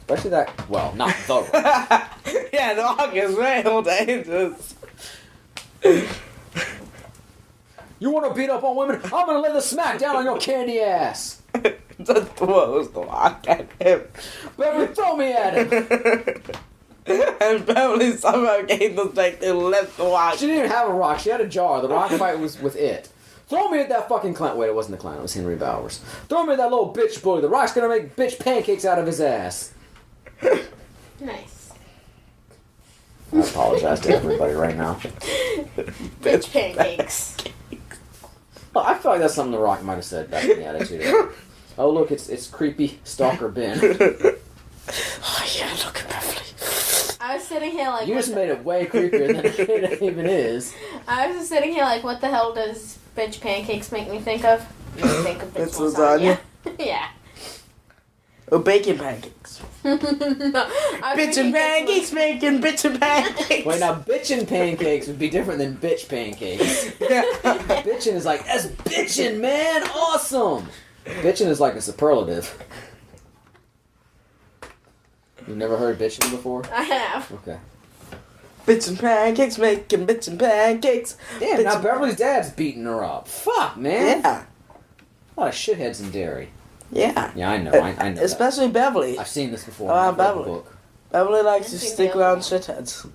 especially that. Well, not the rock. Yeah, the rock is real dangerous. You want to beat up on women? I'm gonna lay the smack down on your candy ass. Just throws the rock at him. Beverly, throw me at him. And Beverly somehow gained the strength to lift the rock. She didn't even have a rock. She had a jar. The rock fight was with it. Throw me at that fucking clown. Wait, it wasn't the clown. It was Henry Bowers. Throw me at that little bitch bully. The rock's gonna make bitch pancakes out of his ass. Nice. I apologize to everybody right now. Bitch pancakes. Well, I feel like that's something the Rock might have said back in the Attitude Era. Oh, look, it's creepy stalker Ben. Oh yeah, look at Beverly. I was sitting here like. You what just the- made it way creepier than it even is. I was just sitting here like, what the hell does bitch pancakes make me think of? Make me think of bitch It's lasagna. Yeah. Oh, bacon pancakes. No, I was Bitchin' thinking pancakes making bitchin' pancakes. Wait, now bitchin' pancakes would be different than bitch pancakes. Bitchin' is like, that's bitchin', man! Awesome! Bitchin' is like a superlative. You've never heard bitchin' before? I have. Okay. Bitchin' pancakes making bitchin' pancakes. Damn, now Bitchin' Beverly's dad's beating her up. Fuck, man! Yeah. A lot of shitheads in Derry. Yeah. Yeah, I know. I know. Especially Beverly. I've seen this before. Oh, I've read the Beverly. book. Beverly likes to I've seen stick the around other shitheads.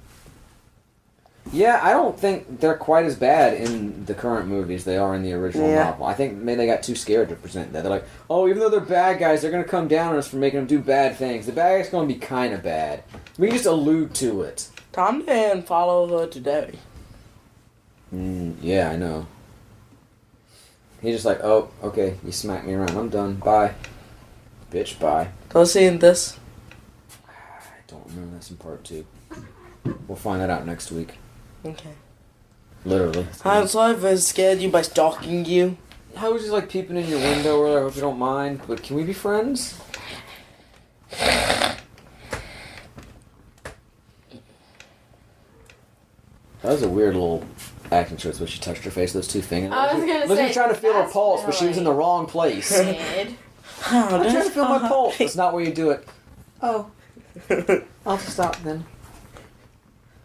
Yeah, I don't think they're quite as bad in the current movies they are in the original Yeah. novel. I think maybe they got too scared to present that. They're like, oh, even though they're bad guys, they're going to come down on us for making them do bad things. The bad guy's going to be kind of bad. We can just allude to it. Tom didn't follow her to Derry. Yeah, I know. He's just like, oh, okay, you smacked me around. I'm done. Bye. Bitch, bye. Don't see in this. I don't remember. That's in part 2. We'll find that out next week. Okay. Literally. I'm sorry if I scared you by stalking you. I was just like peeping in your window earlier. I hope you don't mind. But can we be friends? That was a weird little acting choice when she touched her face with those two fingers. I was gonna Lizzie say, trying to feel her that's pulse, but she was in the wrong place. Kid. Oh, I'm trying that's to feel my pulse. That's not where you do it. Oh. fine. I'll just stop then.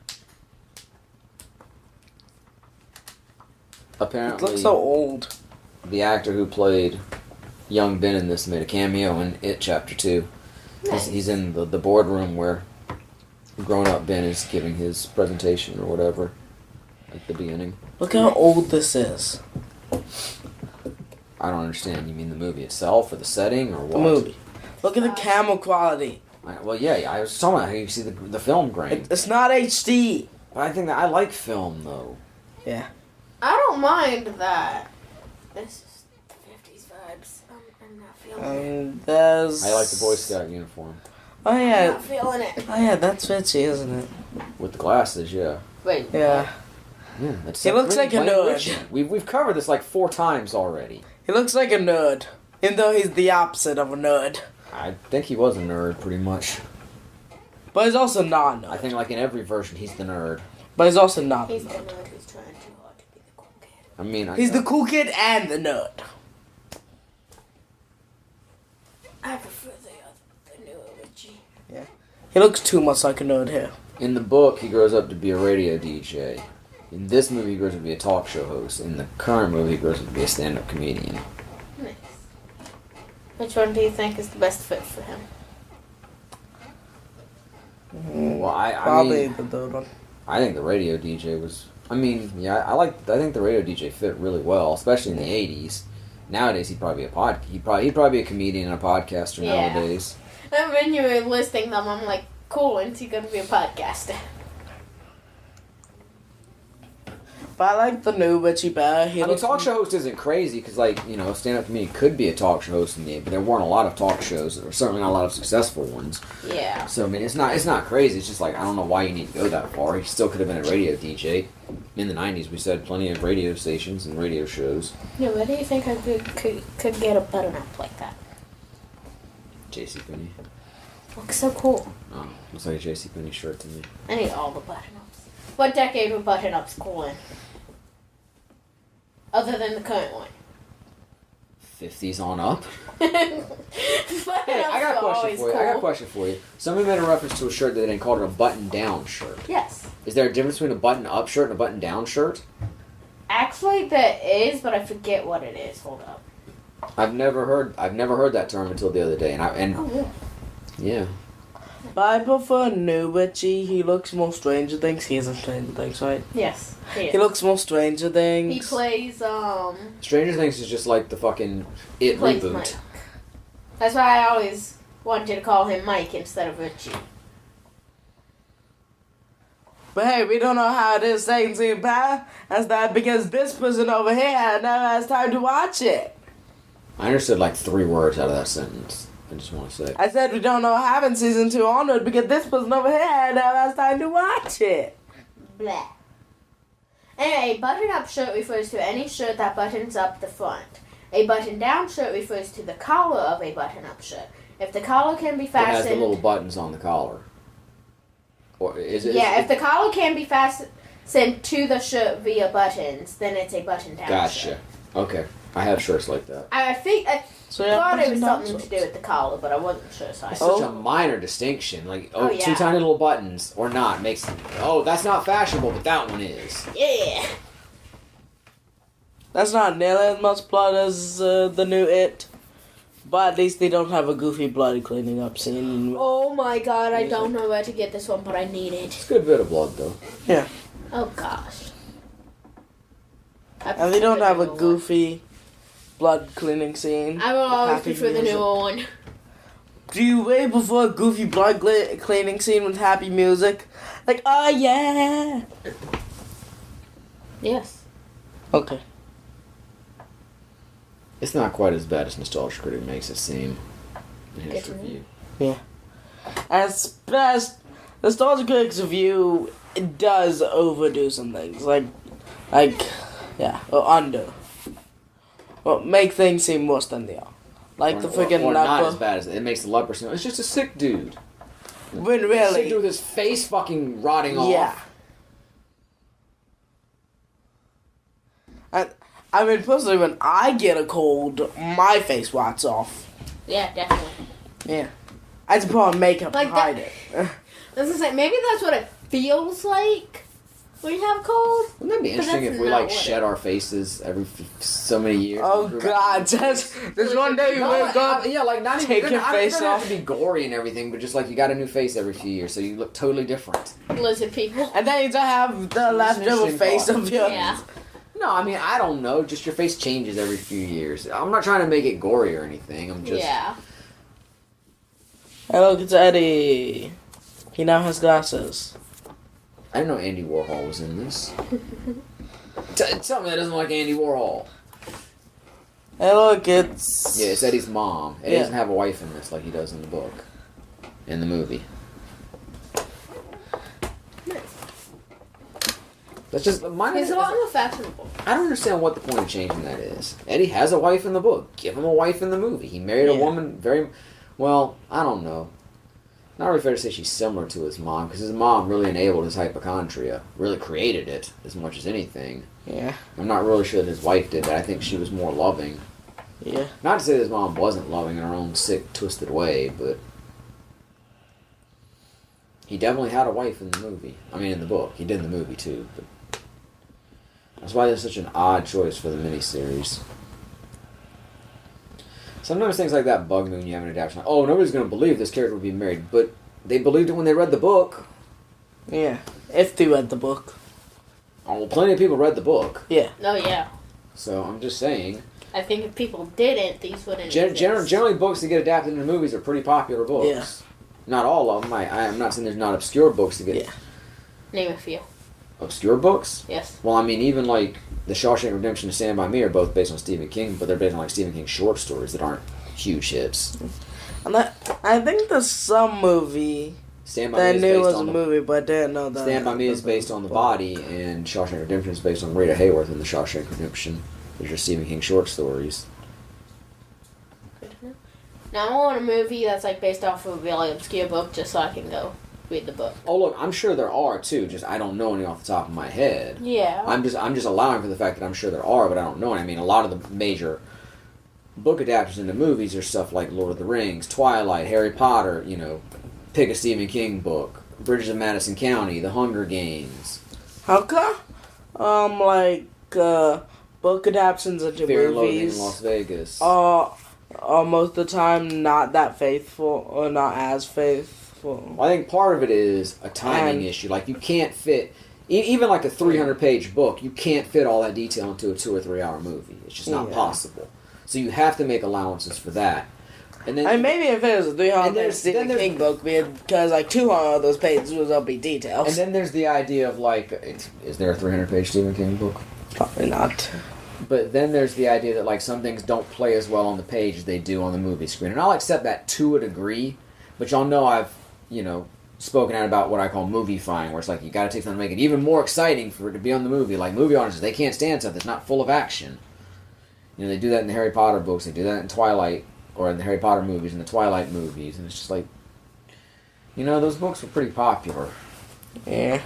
It Apparently, looks so old. the actor who played young Ben in this made a cameo in It Chapter 2. Nice. He's in the boardroom where grown-up Ben is giving his presentation or whatever at the beginning. Look how old this is. I don't understand. You mean the movie itself or the setting or what? The movie. Look at the camera quality. Well, yeah, I was talking about how you see the film grain. It's not HD. But I think that I like film, though. Yeah. I don't mind that. This is the 50s vibes. I'm not feeling it. There's. I like the Boy Scout uniform. Oh I'm yeah. not feeling it. Oh yeah, that's Richie, isn't it? With the glasses, yeah. Wait. Yeah. Yeah, that's He looks like a nerd. Richie. We've covered this like 4 times already. He looks like a nerd, even though he's the opposite of a nerd. I think he was a nerd, pretty much. But he's also not a nerd. I think like in every version, he's the nerd. But he's also not a He's the nerd. nerd who's trying too hard to be the cool kid. I mean, He's the cool kid and the nerd. I prefer the newer Richie. He looks too much like a nerd here. in the book, he grows up to be a radio DJ. In this movie, he grows up to be a talk show host. In the current movie, he grows up to be a stand-up comedian. Nice. Which one do you think is the best fit for him? Well, I Probably mean, the third one. I think the radio DJ was. I mean, yeah, I think the radio DJ fit really well, especially in the '80s. Nowadays, he'd probably be he'd probably be a comedian and a podcaster Yeah. nowadays. And when you were listing them, I'm like, cool, when's he gonna be a podcaster? But I like the new Richie better. I mean, talk show host isn't crazy because, like, you know, stand-up comedian could be a talk show host in the '80s, but there weren't a lot of talk shows, or certainly not a lot of successful ones. Yeah. So I mean, it's not crazy. It's just like I don't know why you need to go that far. He still could have been a radio DJ. In the '90s, we said plenty of radio stations and radio shows. Yeah, where do you think I could get a button-up like that? JCPenney. Looks so cool. Oh, looks like a JCPenney shirt to me. I need all the button-ups. What decade were button-ups cool in? Other than the current one. 50s on up. Button-ups Hey, I got a were question always for you. I got a cool. question for you. Somebody made a reference to a shirt that they called it a button-down shirt. Yes. Is there a difference between a button-up shirt and a button-down shirt? Actually, there is, but I forget what it is. Hold up. I've never heard that term until the other day, and Oh, yeah. yeah. But I prefer new Richie. He looks more Stranger Things. He isn't Stranger Things, right? Yes. He looks more Stranger Things. He plays, Stranger Things is just like the fucking It plays reboot. Mike. That's why I always wanted to call him Mike instead of Richie. But hey, we don't know how it is saying Sing Power. That's that because this person over here never has time to watch it. I understood like 3 words out of that sentence. I just want to say. I said we don't know what happened season 2 onward because this person over here never has time to watch it. Blah. Anyway, a button-up shirt refers to any shirt that buttons up the front. A button-down shirt refers to the collar of a button-up shirt. If the collar can be It has the fastened... little buttons on the collar. Or is it? Yeah, if the collar can be fastened to the shirt via buttons, then it's a button-down Gotcha. shirt. Okay. I have shirts like that. I think... So thought it was button-down something to do shirts. with the collar, but I wasn't sure, so I It's Oh. such a minor distinction. Like, Oh, 2 yeah. tiny little buttons or not makes. Oh, that's not fashionable, but that one is. Yeah. That's not nearly as much blood as the new It. But at least they don't have a goofy blood cleaning up scene. Oh my god, I don't know where to get this one, but I need it. It's a good bit of blood, though. Yeah. Oh gosh. And they don't have a goofy blood cleaning scene. I will always Happy prefer the music. newer one. Do you way prefer a goofy blood cleaning scene with happy music? Like, oh yeah! Yes. Okay. It's not quite as bad as Nostalgia Critic makes it seem in his Good to review. As best, Nostalgia Critic's review it does overdo some things, like, or under. Well, make things seem worse than they are. Like the freaking or not as leper. bad as it makes the leper seem. It's just a sick dude. When Sick really, dude with his face fucking rotting off. yeah. I mean, personally, when I get a cold, my face rots off. Yeah, definitely. Yeah. I just put on makeup Like to hide that- it. I was gonna say, maybe that's what it feels like when you have a cold. Wouldn't that be But interesting that's if we not like what shed our faces every so many years? Oh and grew God, back? just there's one day you No, wake up. yeah, like not take even your face it doesn't have off. to be gory and everything, but just like you got a new face every few years, so you look totally different. Lizard people. And then you just have the leftover interesting face thought. of your. Yeah. No, I mean I don't know. Just your face changes every few years. I'm not trying to make it gory or anything. I'm just Yeah. Hey, look, it's Eddie. He now has glasses. I didn't know Andy Warhol was in this. Tell me that doesn't like Andy Warhol. Hey, look, it's. Yeah, it's Eddie's mom. Eddie Yeah. doesn't have a wife in this like he does in the book, in the movie. That's just mine. He's a lot more fashionable. I don't understand what the point of changing that is. Eddie has a wife in the book. Give him a wife in the movie. He married a Yeah. woman very well. I don't know. Not really fair to say she's similar to his mom because his mom really enabled his hypochondria, really created it as much as anything. Yeah. I'm not really sure that his wife did that. I think she was more loving. Yeah. Not to say that his mom wasn't loving in her own sick, twisted way, but he definitely had a wife in the movie. I mean, in the book. He did in the movie, too. But that's why there's such an odd choice for the miniseries. Sometimes things like that bug me when you have an adaptation. Like, oh, nobody's going to believe this character would be married. But they believed it when they read the book. Yeah. If they read the book. Oh, well, plenty of people read the book. Yeah. Oh yeah. So I'm just saying. I think if people didn't, these wouldn't. Generally, books that get adapted into movies are pretty popular books. Yeah. Not all of them. I'm not saying there's not obscure books that get... Yeah. Name a few. Obscure books? Yes. Well, I mean, even like The Shawshank Redemption and Stand By Me are both based on Stephen King, but they're based on like Stephen King short stories that aren't huge hits. And I think there's some movie Stand By that I Me is knew based was on a the movie, but I didn't know that. Stand By Me is based on the body, and Shawshank Redemption is based on Rita Hayworth in The Shawshank Redemption. Those are Stephen King short stories. Good to know. Now I want a movie that's like based off of a really obscure book, just so I can go read the book. Oh, look, I'm sure there are too. Just I don't know any off the top of my head. Yeah. I'm just allowing for the fact that I'm sure there are, but I don't know. I mean, a lot of the major book adaptations into movies are stuff like Lord of the Rings, Twilight, Harry Potter. You know, pick a Stephen King book, Bridges of Madison County, The Hunger Games, How come? Book adaptations into Fear and Loathing movies in Las Vegas. are most of the time not that faithful or not as faithful. Well, I think part of it is a timing And- issue. Like you can't fit even like a 300-page book. You can't fit all that detail into a 2 or 3 hour movie. It's just not Yeah. possible. So you have to make allowances for that. And then And maybe if it was a 300 And page there's- Stephen then King book, because like 200 of those pages will be details. and then there's the idea of like, is there a 300-page Stephen King book? Probably not. But then there's the idea that like some things don't play as well on the page as they do on the movie screen, and I'll accept that to a degree. But y'all know I've spoken out about what I call movie-fying, where it's like you got to take something to make it even more exciting for it to be on the movie. Like movie audiences, they can't stand something that's not full of action. They do that in the Harry Potter books. They do that in Twilight, or in the Harry Potter movies, and the Twilight movies, and it's just like, those books were pretty popular. Yeah.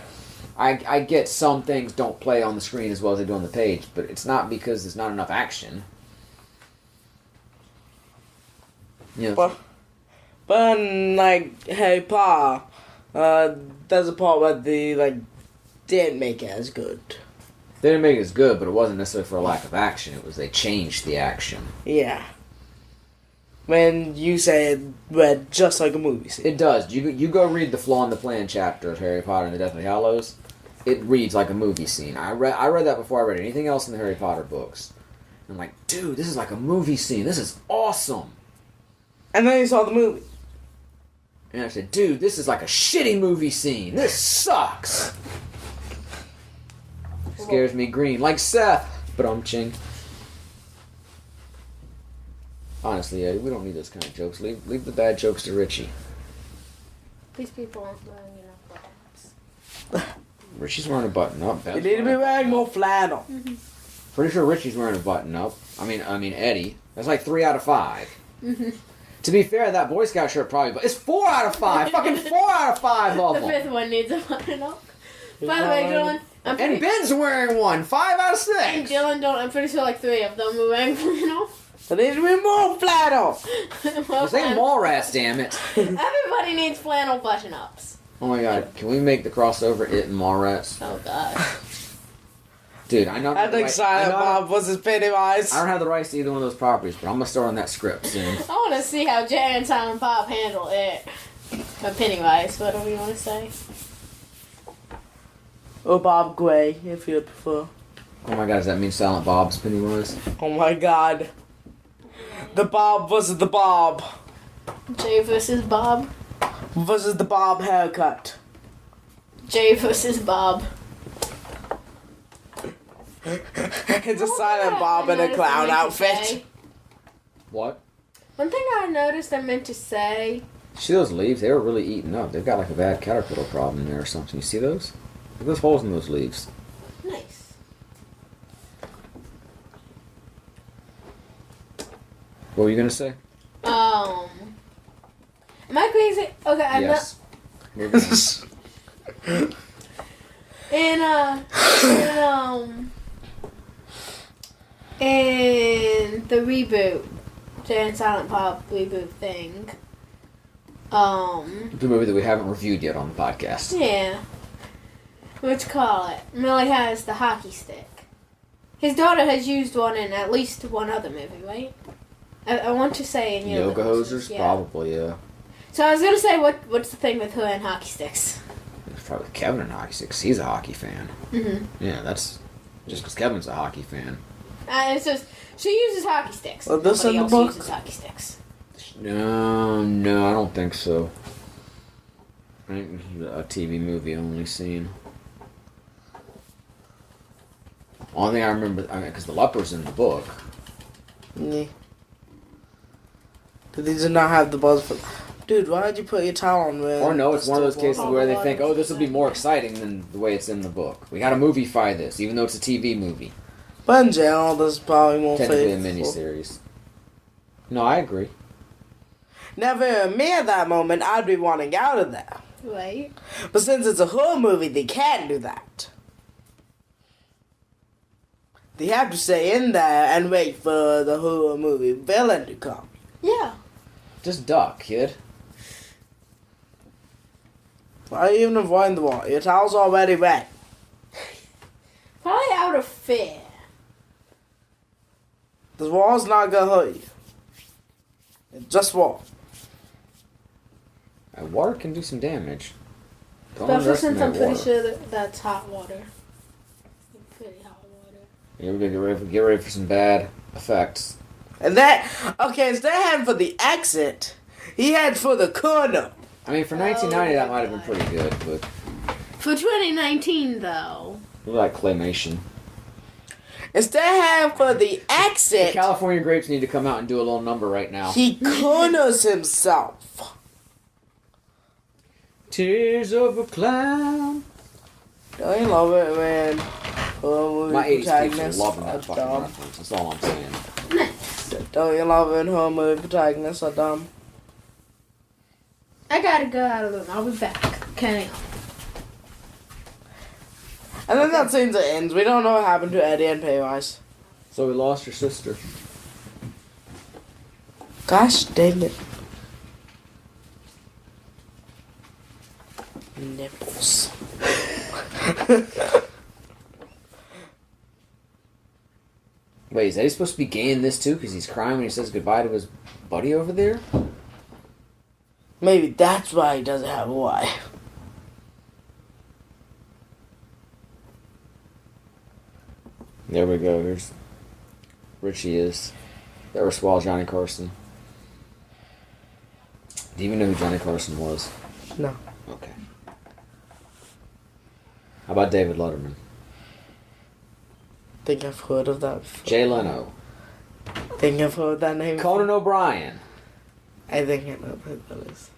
I get some things don't play on the screen as well as they do on the page, but it's not because there's not enough action. But like Harry Potter, there's a part where they didn't make it as good. They didn't make it as good, but it wasn't necessarily for a lack of action. It was they changed the action. Yeah. When you say it read just like a movie scene. It does. You go read the Flaw in the Plan chapter of Harry Potter and the Deathly Hallows. It reads like a movie scene. I read that before I read anything else in the Harry Potter books. I'm like, dude, this is like a movie scene. This is awesome. And then you saw the movie. And I said, dude, this is like a shitty movie scene. This sucks. Scares me green. Like Seth. But I'm ching. Honestly, Eddie, we don't need those kind of jokes. Leave the bad jokes to Richie. These people aren't learning enough perhaps. Richie's wearing a button up. You need to be wearing more flannel. Pretty sure Richie's wearing a button up. I mean Eddie. That's like 3 out of 5. To be fair, that Boy Scout shirt probably, but it's 4 out of 5. Fucking 4 out of 5 of The them. 5th one needs a button up. By the way, Dylan, And Ben's wearing one. 5 out of and 6. Dylan, I'm pretty sure like 3 of them are wearing flannel. There needs to be more flannel. Well, Say Mallrats, damn it. everybody needs flannel button-ups. Oh my god, can we make the crossover It and Mallrats? Oh god. Dude, I know. I think Silent Bob was his Pennywise. I don't have the rights to either one of those properties, but I'm gonna start on that script soon. I want to see how Jay and Silent Bob handle it. Or Pennywise, whatever you want to say. Or Bob Gray, if you prefer. Oh my god, does that mean Silent Bob's Pennywise? Oh my god. The Bob versus the Bob. Jay versus Bob. Versus the Bob haircut. Jay versus Bob. It's a Silent Bob in a clown outfit. What? One thing I noticed I meant to say. See those leaves? They were really eaten up. They've got like a bad caterpillar problem in there or something. You see those? Look at those holes in those leaves. Nice. What were you gonna say? Am I crazy? Okay, I'm Yes. Moving on. In the reboot, Jay and Silent Bob reboot thing. The movie that we haven't reviewed yet on the podcast. Yeah. Let's call it. Millie has the hockey stick. His daughter has used one in at least one other movie, right? I want to say in Yoga hosers? Yeah. Probably, yeah. So I was gonna say, what's the thing with her and hockey sticks? It's probably Kevin and hockey sticks. He's a hockey fan. Yeah, that's just because Kevin's a hockey fan. It's just she uses hockey sticks. Well, this Nobody in the else book? uses hockey sticks. No, I don't think so. I think this is a TV movie only scene. Only thing I remember, because the leper's in the book. Yeah. But these do not have the buzz for. Dude, why did you put your towel on? Or no, it's one of those cases where they think, oh, this will be more exciting than the way it's in the book. We gotta movie-fy this, even though it's a TV movie. But in general, this is probably more Technically a faithful. miniseries. No, I agree. Never me at that moment, I'd be wanting out of there. Right. But since it's a horror movie, they can't do that. They have to stay in there and wait for the horror movie villain to come. Yeah. Just duck, kid. Why are you even avoiding the wall? Your towel's already wet. Probably out of fear. The wall's not gonna hurt you. It's just wall. Water can do some damage. Don't Especially since I'm underestimate pretty water. sure that's hot water. Pretty hot water. Yeah, we're gonna get ready for some bad effects. And that, okay, instead of heading for the exit, he headed for the corner. I mean, for 1990, that might have been pretty good, but For 2019, though. we like claymation. Instead of heading for the The exit, California Grapes need to come out and do a little number right now. he corners himself. Tears of a clown. Don't you love it, man? My 80s people are loving that fucking dumb. reference. That's all I'm saying. Don't you love it when horror movie protagonists are dumb? I gotta go out of the room. I'll be back. Okay. And then that scene ends. We don't know what happened to Eddie and Pennywise. So we lost your sister. Gosh dang it. Nipples. Wait, is Eddie supposed to be gay in this too? Because he's crying when he says goodbye to his buddy over there? Maybe that's why he doesn't have a wife. There we go. Here's Richie is. That was Swall Johnny Carson. Do you even know who Johnny Carson was? No. Okay. How about David Letterman? Think I've heard of that before. Jay Leno. Think I've heard that name Conan O'Brien. I think I know who that is.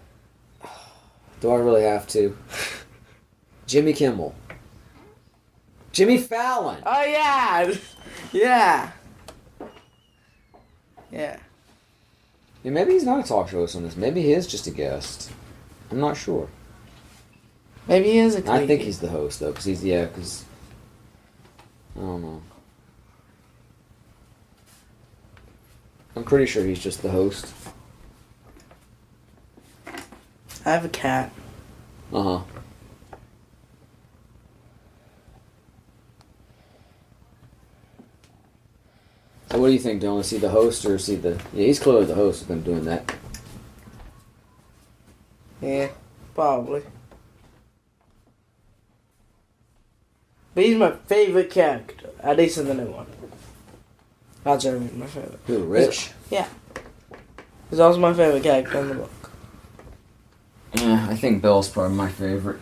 Do I really have to? Jimmy Kimmel. Jimmy Fallon. Oh yeah, yeah, yeah. Yeah, maybe he's not a talk show host on this. Maybe he is just a guest. I'm not sure. Maybe he is a I think he's the host though, because I don't know. I'm pretty sure he's just the host. I have a cat. Uh-huh. So what do you think, Dylan? Is he the host or is he the... Yeah, he's clearly the host with them doing that. Yeah, probably. But he's my favorite character, at least in the new one. Not Jeremy, my favorite. Who, Rich? Yeah. He's also my favorite character in the book. Yeah, I think Bill's probably my favorite.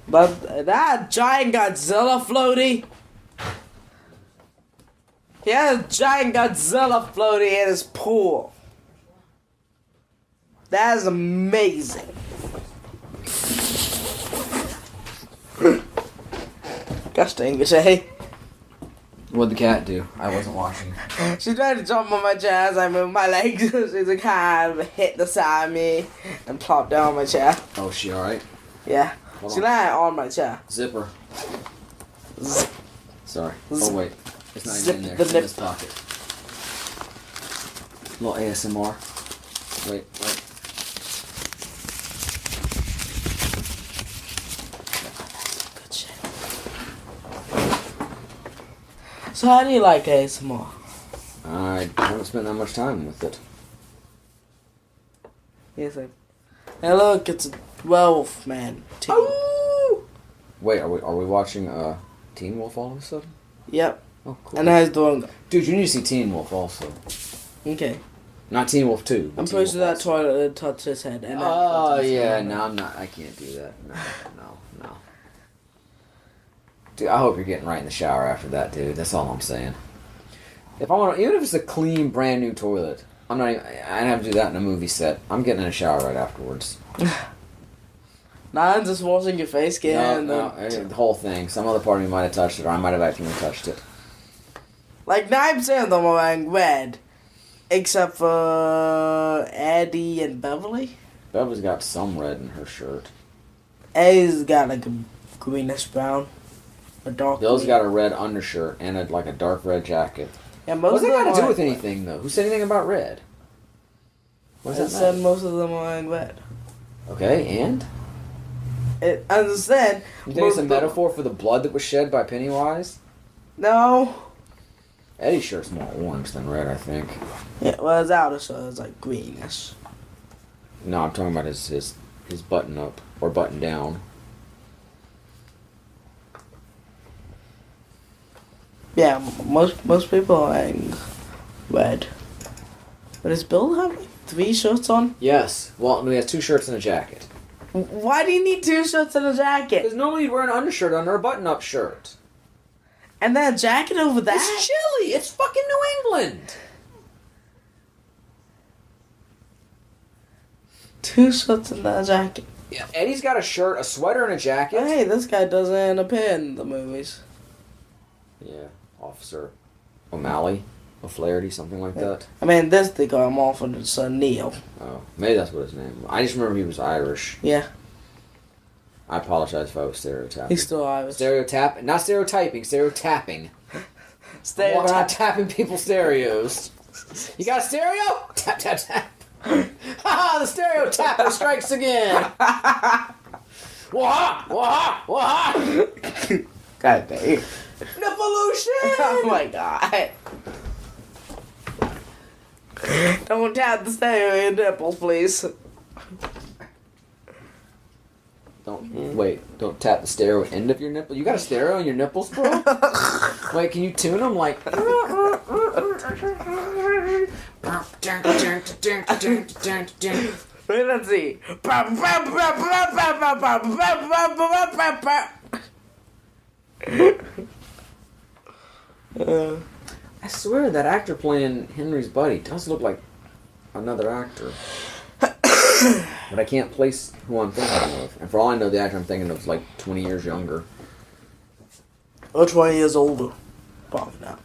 But that giant Godzilla floaty. He has a giant Godzilla floaty in his pool. That is amazing. Gosh dang it, hey. What'd the cat do? I wasn't watching. She tried to jump on my chair as I moved my legs. She's like, kind of hit the side of me and plopped down on my chair. Oh, is she alright? Yeah. Hold She on. landed on my chair. Zipper. Zip. Sorry. Zip. Oh, wait. It's not Zip even in there. the It's in lip. this pocket. A little ASMR. Wait. Good shit. So how do you like ASMR? I haven't spent that much time with it. He's like, hey look, it's a werewolf man. Team. Oh! Wait, are we watching Teen Wolf all of a sudden? Yep. Oh, cool. And how's doing? Dude, you need to see Teen Wolf also. Okay. Not Teen Wolf 2. I'm Teen pretty sure Wolf that also. toilet touched his head. And Oh, that yeah, no, I'm not. I can't do that. No. Dude, I hope you're getting right in the shower after that, dude. That's all I'm saying. If I want to, even if it's a clean, brand new toilet, I'm not even, I don't have to do that in a movie set. I'm getting in a shower right afterwards. Nah, I'm just washing your face, again. The whole thing. Some other part of me might have touched it, or I might have accidentally touched it. Like 9% of them are wearing red, except for Eddie and Beverly. Beverly's got some red in her shirt. Eddie's got like a greenish brown, a dark. Bill's green. got a red undershirt and like a dark red jacket. Yeah, most What's of that them got to do are with wearing anything, though? Who said anything about red? What I does that said matter? most of them are wearing red. Okay, and? I understand. You think it's a metaphor for the blood that was shed by Pennywise? No. Eddie's shirt's more orange than red, I think. Yeah, well, his outer shirt is like greenish. No, I'm talking about his button up or button down. Yeah, most people are wearing red. But does Bill have like 3 shirts on? Yes. Well, he has 2 shirts and a jacket. Why do you need 2 shirts and a jacket? Because normally you'd wear an undershirt under a button-up shirt. And then a jacket over that? It's chilly. It's fucking New England. 2 shirts and a jacket. Yeah. Eddie's got a shirt, a sweater, and a jacket. Hey, this guy doesn't appear in the movies. Yeah. Officer O'Malley, O'Flaherty, something like that. I mean, this they call him off on his Neil. Oh, maybe that's what his name was. I just remember he was Irish. Yeah, I apologize if I was stereotyping. he's still Irish. Not stereotyping, stereotapping. Stay Walking around tapping people's stereos. You got a stereo? Tap, tap, tap. Ha! The stereo tapper strikes again. Wah! Wah! Wah! God dang. Nippolution! Oh my god. Don't tap the stereo in your nipples, please. Don't tap the stereo end of your nipple. You got a stereo in your nipples, bro? Wait, can you tune them like? Wait, let's see. I swear that actor playing Henry's buddy does look like another actor. But I can't place who I'm thinking of. And for all I know, the actor I'm thinking of is like 20 years younger. Or 20 years older. Probably not.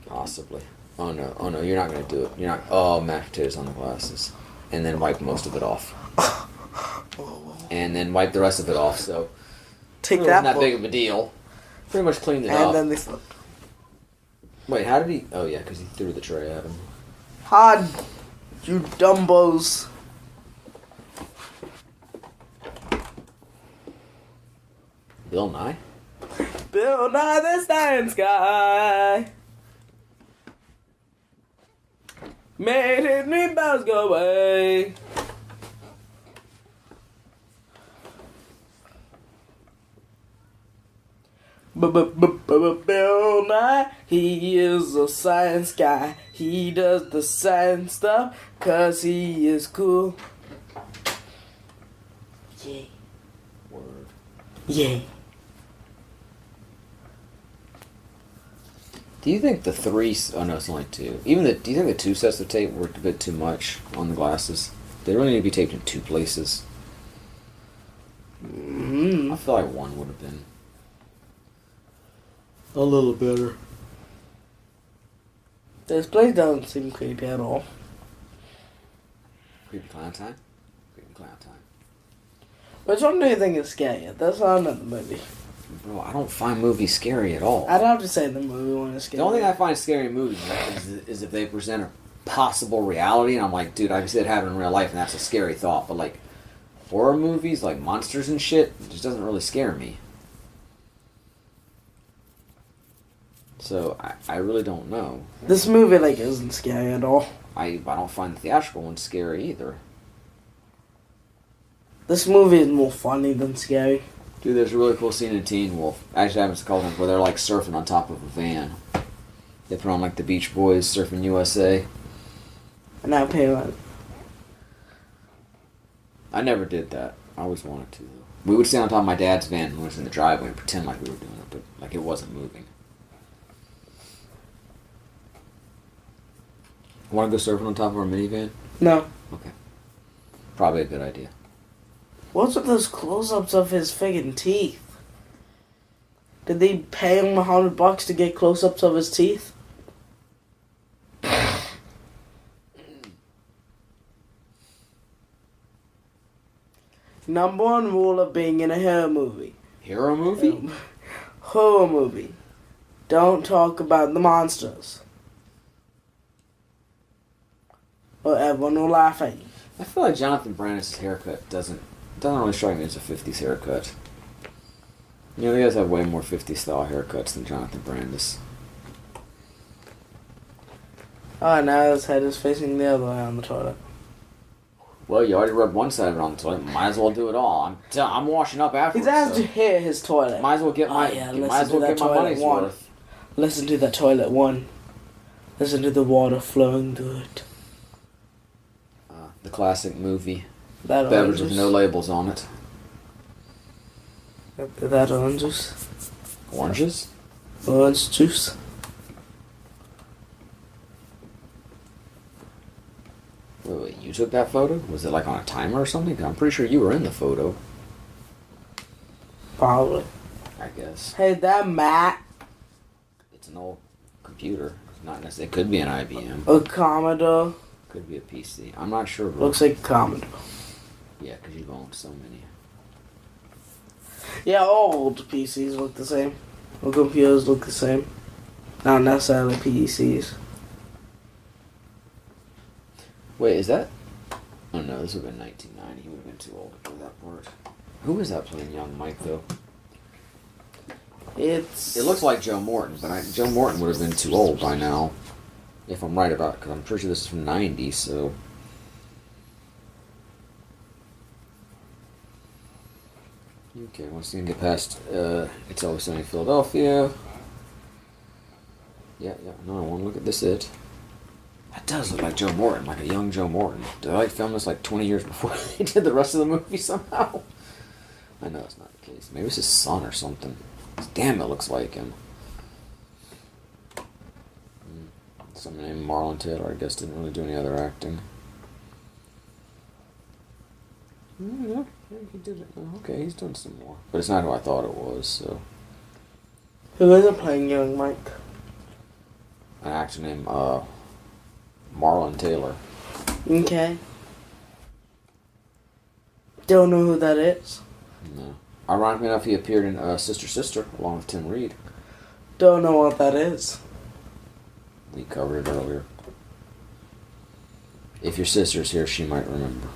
Possibly. Oh no, you're not gonna do it. You're not. Oh, mashed potatoes on the glasses, and then wipe most of it off, and then wipe the rest of it off. So Take it that. wasn't that big of a deal. Pretty much cleaned it and up. then they flipped. Wait, how did he? Oh yeah, because he threw the tray at him. Hard, you dumbos. Bill Nye. Bill Nye the Science Guy made his meatballs go away. Bill Nye, he is a science guy. He does the science stuff 'cause he is cool. Yeah. Word. Yeah. Do you think the three? Oh no, it's only two. Do you think the two sets of tape worked a bit too much on the glasses? They really need to be taped in two places. I feel like one would have been a little better. This place doesn't seem creepy at all. Creepy clown time. Creepy clown time. Which one do you think is scarier? That's not another movie. Bro, I don't find movies scary at all. I'd have to say the movie one is scary. The only thing I find scary in movies is if they present a possible reality, and I'm like, dude, I can see it happen in real life, and that's a scary thought. But like horror movies, like monsters and shit, it just doesn't really scare me. So I really don't know. This movie like isn't scary at all. I don't find the theatrical one scary either. This movie is more funny than scary. Dude, there's a really cool scene in Teen Wolf. Actually, happens to call them where they're like surfing on top of a van. They put on like the Beach Boys Surfing USA. And I pay like I never did that. I always wanted to though. We would stand on top of my dad's van when we was in the driveway and pretend like we were doing it, but like it wasn't moving. Want to go surfing on top of our minivan? no. Okay. Probably a good idea. What's with those close-ups of his friggin' teeth? Did they pay him $100 to get close-ups of his teeth? Number one rule of being in a horror movie. Hero movie? Horror movie. Don't talk about the monsters. Or everyone will laugh at you. I feel like Jonathan Brandis' haircut doesn't really strike me as a 50s haircut. You know, the guys have way more 50s style haircuts than Jonathan Brandis. Oh, now his head is facing the other way on the toilet. Well, you already rubbed one side of it on the toilet. Might as well do it all. I'm washing up afterwards. He's asked so to hear his toilet. might as well get my money's worth. Listen to that toilet one. Listen to the water flowing through it. The classic movie. That Beverage orange with juice. no labels on it. That orange juice. Oranges? Orange juice. Wait, you took that photo? Was it like on a timer or something? 'Cause I'm pretty sure you were in the photo. Probably. I guess. Hey, that Matt. It's an old computer. It's not necessarily. It could be an IBM. A Commodore. Could be a PC. I'm not sure. Bro. Looks like a Commodore. Yeah, because you've owned so many. Yeah, all old PCs look the same. All computers look the same. Not necessarily PCs. Wait, is that? Oh no, this would have been 1990. He would have been too old to play that part. Who is that playing young Mike though? It looks like Joe Morton, but Joe Morton would have been too old by now. If I'm right about it, because I'm pretty sure this is from 90, so. Okay, once again, get past It's Always Sunny in Philadelphia. Yeah, no, I want to look at this. That does look like Joe Morton, like a young Joe Morton. Did I film this like 20 years before they did the rest of the movie somehow? I know it's not the case. Maybe it's his son or something. Damn, it looks like him. Someone named Marlon Taylor, I guess, didn't really do any other acting. Yeah, he did it. Okay, he's done some more. But it's not who I thought it was, so. Who is it playing young Mike? An actor named Marlon Taylor. Okay. Don't know who that is. No. Ironically enough, he appeared in Sister Sister along with Tim Reed. Don't know what that is. We covered it earlier. If your sister's here, she might remember.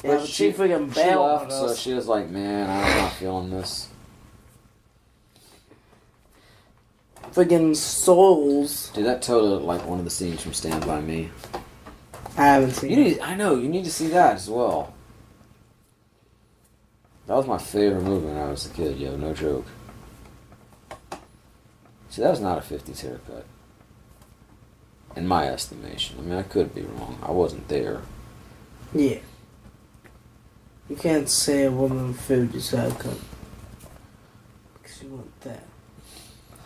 Yeah, but she freaking She bailed on left, so us. she was like, man, I'm not feeling this. Friggin' Souls. Dude, that totally looked like one of the scenes from Stand By Me. I haven't seen it. I know, you need to see that as well. That was my favorite movie when I was a kid, yo, no joke. See, that was not a 50s haircut. In my estimation. I mean, I could be wrong. I wasn't there. Yeah. You can't say a woman food is haircut. Because you want that.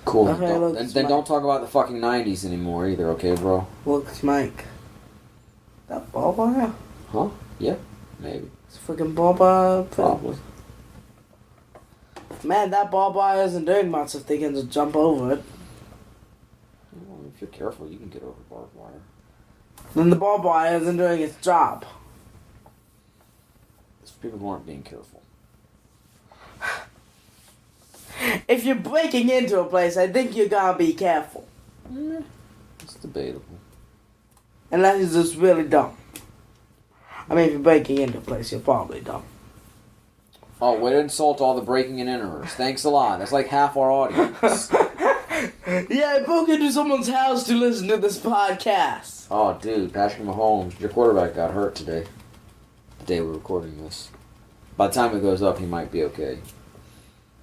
Cool. Okay, look, Then don't talk about the fucking 90s anymore either, okay, bro? Look, it's Mike. That Baba? Huh? Yeah, maybe. It's freaking Baba. Probably. Man, that Baba isn't doing much if they can just jump over it. Well, if you're careful, you can get over barbed wire. Then the Baba isn't doing its job. It's people who aren't being careful. If you're breaking into a place, I think you gotta be careful. It's debatable. Unless you're just really dumb. I mean, if you're breaking into a place, you're probably dumb. Oh, way to insult all the breaking and enterers. Thanks a lot. That's like half our audience. Yeah, I broke into someone's house to listen to this podcast. Oh, dude, Patrick Mahomes, your quarterback got hurt today. The day we're recording this. By the time it goes up, he might be okay.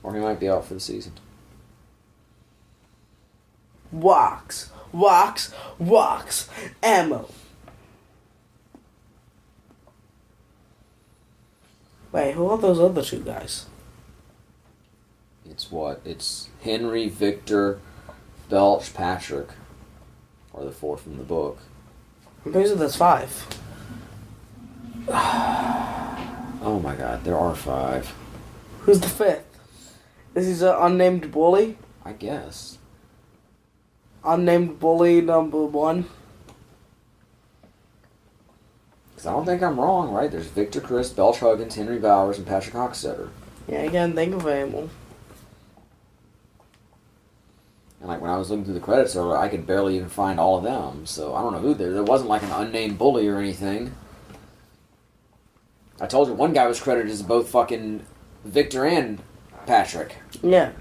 Or he might be out for the season. Walks, ammo. Wait, who are those other two guys? It's what? It's Henry, Victor, Belch, Patrick. Or the fourth from the book. I'm pretty sure there's 5. Oh my god, there are 5. Who's the 5th? This is an unnamed bully? I guess. Unnamed bully number 1. Because I don't think I'm wrong, right? There's Victor Chris, Belch Huggins, Henry Bowers, and Patrick Hockstetter. Yeah, I can't think of anyone. And like when I was looking through the credits earlier, I could barely even find all of them. So I don't know who there wasn't like an unnamed bully or anything. I told you one guy was credited as both fucking Victor and Patrick. Yeah.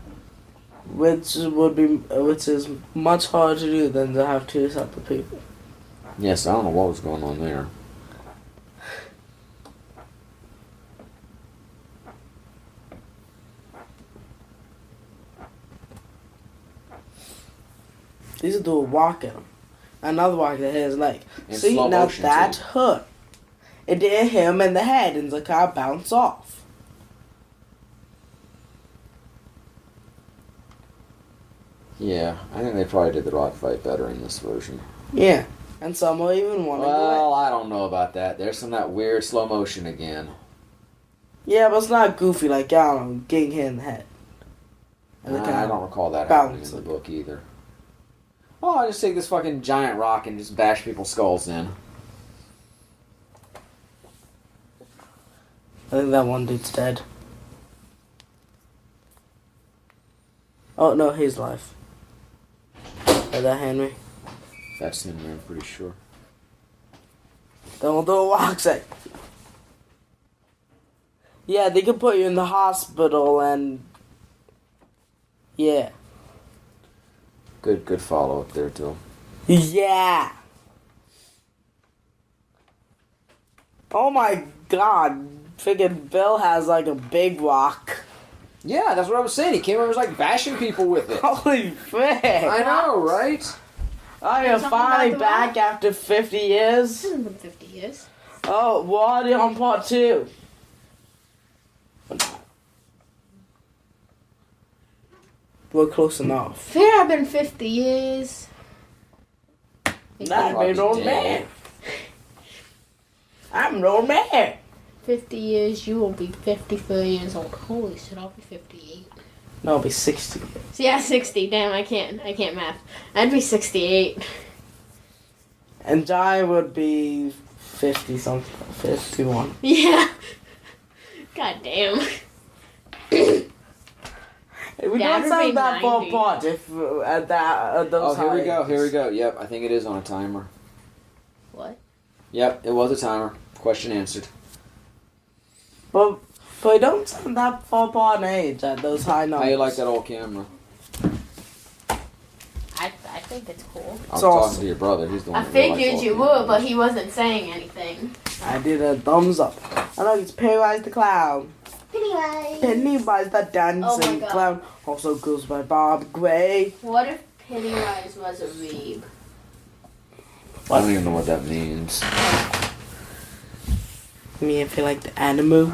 Which is much harder to do than to have 2 separate people. Yes, I don't know what was going on there. These are doing walk at him. Another walk that hit his leg. In See, slow now motion, that too. hurt. It did hit him in the head and the car bounced off. Yeah, I think they probably did the rock fight better in this version. Yeah. And some will even want to Well, I don't know about that. There's some of that weird slow motion again. Yeah, but it's not goofy like, I don't know, getting hit in the head. And the I car don't recall that happening in bouncing. the book either. Oh, I just take this fucking giant rock and just bash people's skulls in. I think that one dude's dead. Oh, no, he's alive. Is that Henry? That's him, I'm pretty sure. Don't do a walk set. Yeah, they could put you in the hospital and... Yeah. Good follow up there, too. Yeah! Oh my god. Friggin' Bill has like a big rock. Yeah, that's what I was saying. He came over and was like bashing people with it. Holy frick! I know, right? Oh, you're Something finally about the back rock? after 50 years? It hasn't been 50 years. Oh, what are you on part 2? We're close enough. Fair have been 50 years. I'm Probably an old dead. man. I'm an old man. 50 years, you will be 54 years old. Holy shit, I'll be 58. No, it'll be 60. So yeah, 60. Damn, I can't math. I'd be 68. And Jai would be 50 something. 51. Yeah. God damn. We Dad don't would sound be that far 90. apart if at those Oh, here we go. high Here we ages. go. Yep, I think it is on a timer. What? Yep, it was a timer. Question answered. But we don't sound that far apart in age at those high numbers. How you like that old camera? I think it's cool. I was It's talking awesome. to your brother. He's the one I that really likes figured old you cameras. would, but he wasn't saying anything. I did a thumbs up. I know it's Pennywise the Clown. Pennywise. Pennywise the Oh Dancing my God. Clown. Also goes by Bob Gray. What if Pennywise was a weeb? I don't even know what that means. Me, if you like the animal.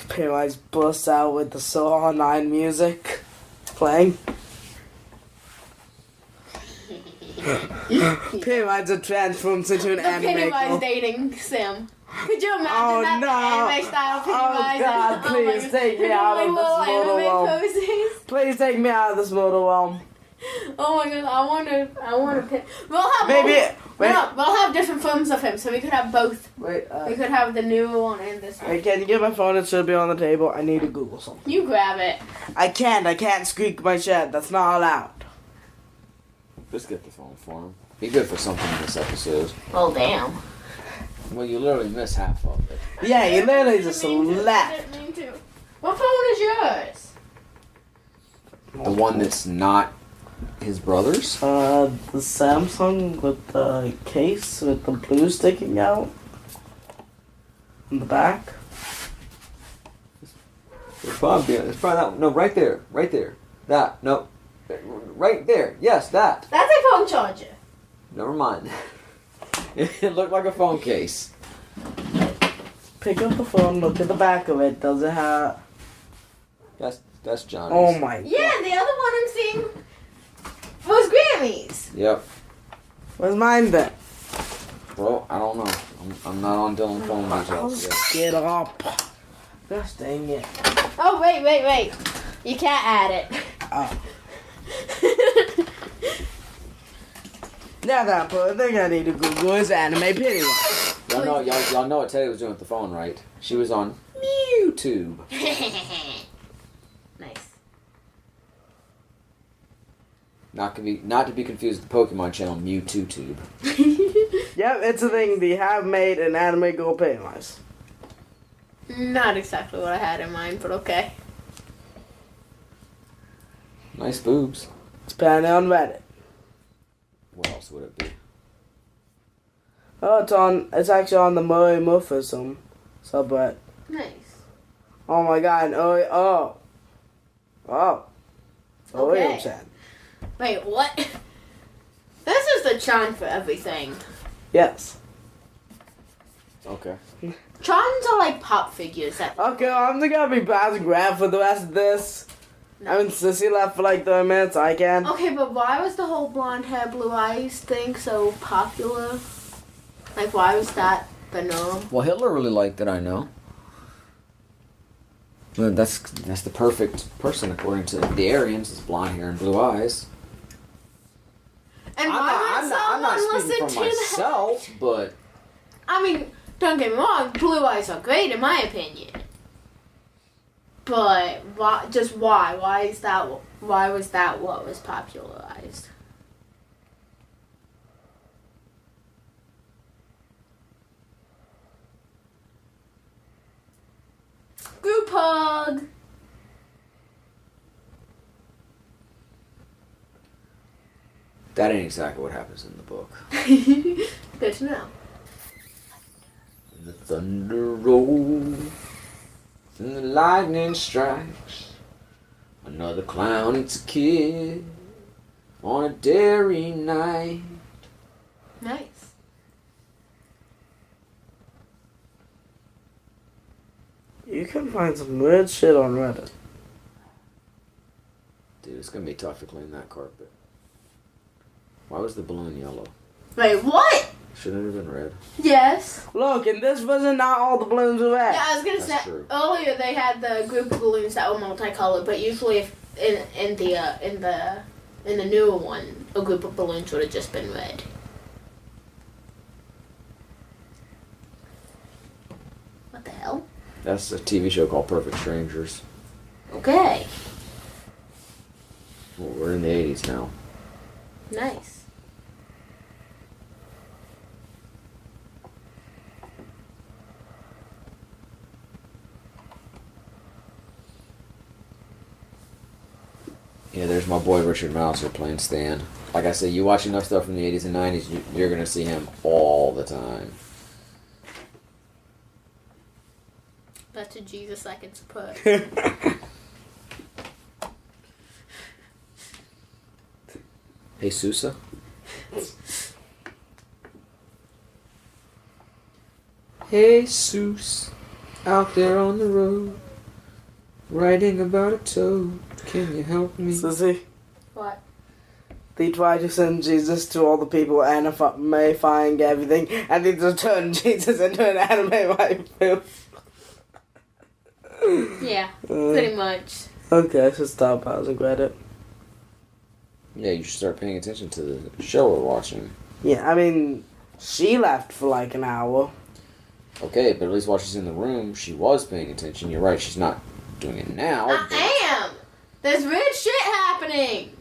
Pennywise busts out with the Saw 9 music playing. Pennywise transforms into an The anime Pennywise girl. dating sim. Could you imagine Oh, that no. anime style Pennywise? God, Oh please my take me God. out of Doing this little mortal anime realm. poses. Please take me out of this mortal realm. Oh my God, I want to pick. We'll have Maybe. both. Wait. No, we'll have different films of him, so we could have both. Wait. We could have the new one and this one. Wait, can you get my phone? It should be on the table. I need to Google something. You grab it. I can't squeak my shed. That's not allowed. Just get the phone for him. Be good for something in this episode. Oh damn. Well, you literally miss half of it. Yeah, you literally just I left. didn't mean to. What phone is yours? The one that's not his brother's? The Samsung with the case with the blue sticking out in the back. It's probably that. No, right there. Right there. That. No. Right there. Yes, that. That's a phone charger. Never mind. It looked like a phone case. Pick up the phone, look at the back of it. Does it have? That's Johnny's. Oh my. Yeah, the other one I'm seeing was Grammys. Yep. Where's mine then? Well, I don't know. I'm not on Dylan's phone details yet. Get up. Gosh dang it. Oh wait. You can't add it. Oh. Now that I put a thing I need to Google is anime Pennywise. Y'all know what Teddy was doing with the phone, right? She was on YouTube. Nice. Not to be confused with the Pokemon channel MewTube. Yep, it's a thing. They have made an anime girl Pennywise. Not exactly what I had in mind, but okay. Nice boobs. It's apparently on Reddit. What else would it be? Oh, it's actually on the Murray Muffism subreddit. Nice. Oh my god, oh. Okay. Chan. Wait, what? This is the Chan for everything. Yes. Okay. Chans are like pop figures. Okay, I'm just gonna be passing grab for the rest of this. No. I mean, Sissy left for like 30 minutes, I can. Okay, but why was the whole blonde hair, blue eyes thing so popular? Like, why was that the norm? Well, Hitler really liked it, I know. Well, that's the perfect person according to the Aryans. Is blonde hair and blue eyes. And why would I'm not someone speaking listen for to myself, but that? I mean, don't get me wrong, blue eyes are great in my opinion. But why? Just why? Why is that? Why was that what was popularized? Group hug. that ain't exactly what happens in the book. Good to know. The thunder rolls and the lightning strikes. Another clown eats a kid on a DERRY night. Nice. You can find some weird shit on Reddit. Dude, it's gonna be tough to clean that carpet. Why was the balloon yellow? Wait, what? Shouldn't it have been red? Yes. Look, in this version, not all the balloons are red. Yeah, I was gonna That's say true. earlier they had the group of balloons that were multicolored, but usually if in the newer one, a group of balloons would have just been red. What the hell? That's a TV show called Perfect Strangers. Okay. Well, we're in the 80s now. Nice. Yeah, there's my boy Richard Mouser playing Stan. Like I said, you watch enough stuff from the 80s and 90s, you're going to see him all the time. That's a Jesus I can support. Hey, Sousa. Hey, Seuss, out there on the road, writing about a toad. Can you help me? Sissy, What? they try to send Jesus to all the people animifying everything, and they just turn Jesus into an anime waifu. Yeah, pretty much. Okay, so stop pausing credit. Yeah, you should start paying attention to the show we're watching. Yeah, I mean, she left for like an hour. Okay, but at least while she's in the room, she was paying attention. You're right, she's not doing it now. but- I am! There's weird shit happening!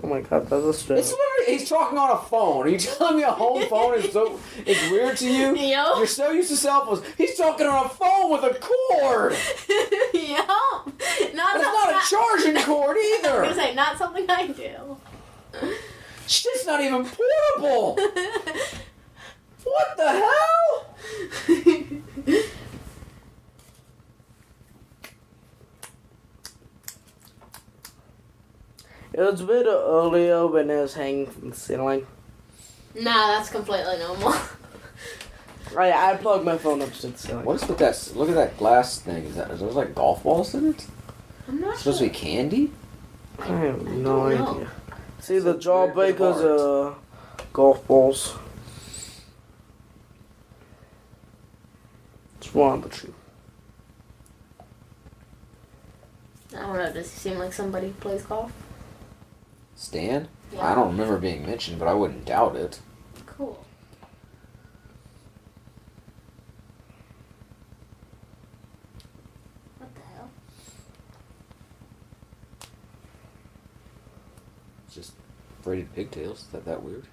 Oh my god, that's a straight. It's literally, he's talking on a phone. Are you telling me a home phone is so it's weird to you? Yo. You're so used to cell phones. He's talking on a phone with a cord. Yo! That's not a charging cord I was either. gonna say, not something I do. Shit's not even portable. What the hell? It was a bit earlier when it was hanging from the ceiling. Nah, that's completely normal. Oh yeah, I plugged my phone up to the ceiling. What is with that? Look at that glass thing. Is those like golf balls in it? I'm not It's supposed to be candy? I have no don't know. idea. See, the It's a weird bit of jawbreakers are golf balls. It's one of the two. I don't know, does he seem like somebody who plays golf? Stan? Yeah. I don't remember being mentioned, but I wouldn't doubt it. Cool. What the hell? It's just braided pigtails. Is that weird?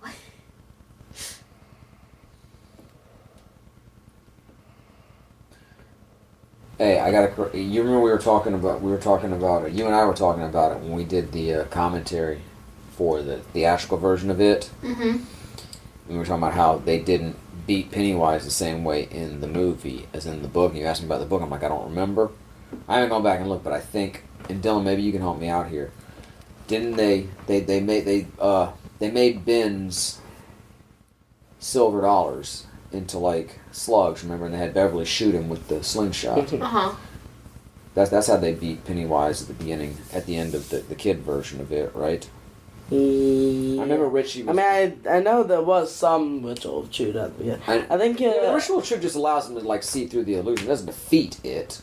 What? Hey, I gotta. You remember we were talking about it. You and I were talking about it when we did the commentary for the theatrical version of it. Mm-hmm. We were talking about how they didn't beat Pennywise the same way in the movie as in the book. And you asked me about the book. I'm like, I don't remember. I haven't gone back and looked, but I think. And Dylan, maybe you can help me out here. Didn't they made Ben's silver dollars into like slugs, remember, and they had Beverly shoot him with the slingshot. Uh-huh. That's how they beat Pennywise at the beginning, at the end of the kid version of it, right? Yeah. I remember Richie was... I mean, I know there was some ritual chewed at the beginning. I think the ritual trick just allows them to like see through the illusion. It doesn't defeat it.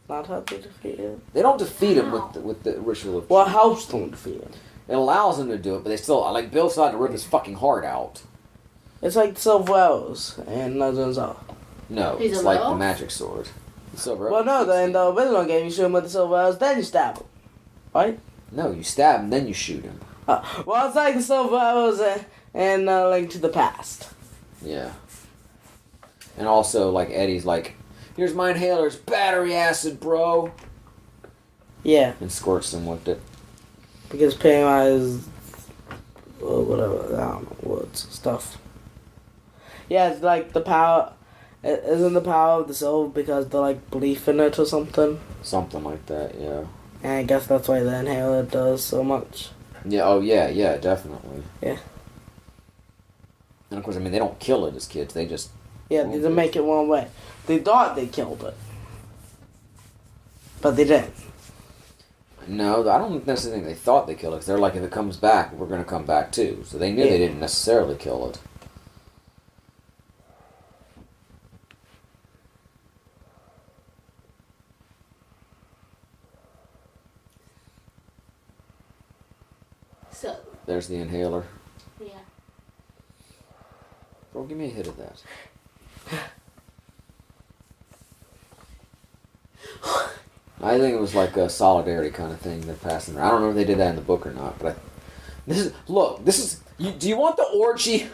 not how they defeat it. They don't defeat him with the ritual of What helps them defeat it? It allows them to do it, but they still, like, Bill decided to rip his fucking heart out. It's like silver arrows and Legends of. No, He's it's a like werewolf? the magic sword. The silver Well, no, in the original game, you shoot him with the silver arrows, then you stab him. Right? No, you stab him, then you shoot him. Well, it's like the silver arrows and Link to the Past. Yeah. And also, like, Eddie's like, here's my inhaler, it's battery acid, bro. Yeah, And squirts them with it. because Pennywise, or whatever, I don't know, words, stuff. Yeah, it's like the power, isn't the power of the silver because they like belief in it or something? Something like that, yeah. And I guess that's why the inhaler does so much. Yeah, oh yeah, definitely. Yeah. And of course, I mean, they don't kill it as kids, they just... Yeah, they didn't make it one way. They thought they killed it. But they didn't. No, I don't necessarily think they thought they killed it, 'cause they're like, if it comes back, we're going to come back too. So they knew they didn't necessarily kill it. There's the inhaler. Yeah. Bro, give me a hit of that. I think it was like a solidarity kind of thing they're passing around. I don't know if they did that in the book or not, but this is. Do you want the orgy?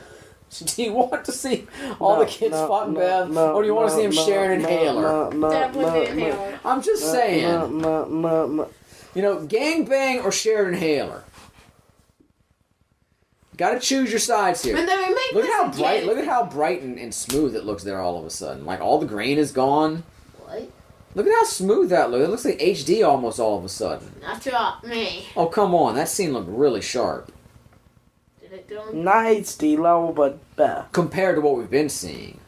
Do you want to see all the kids fucking Bev, or do you want to see him share an inhaler? Definitely the inhaler. I'm just saying. You know, gang bang or share an inhaler. Got to choose your sides here. And then we make Look this at how again. bright. Look at how bright and smooth it looks there all of a sudden. Like all the grain is gone. What? Look at how smooth that looks. It looks like HD almost all of a sudden. Not to me. Oh, come on. That scene looked really sharp. Did it do Not HD level, but better. Compared to what we've been seeing.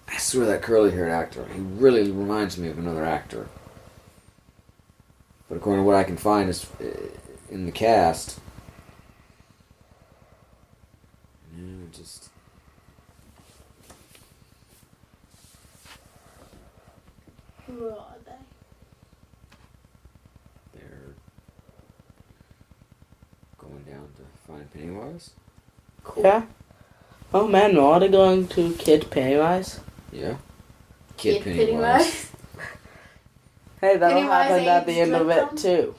I swear that curly-haired actor, he really reminds me of another actor. But according to what I can find is in the cast... just... Who are they? They're going down to find Pennywise. Cool. Yeah. Oh man, we're already going to Kid Pennywise. Yeah. Kid Pennywise. Hey, that'll Pennywise happen at the AIDS end of drug it problem? too.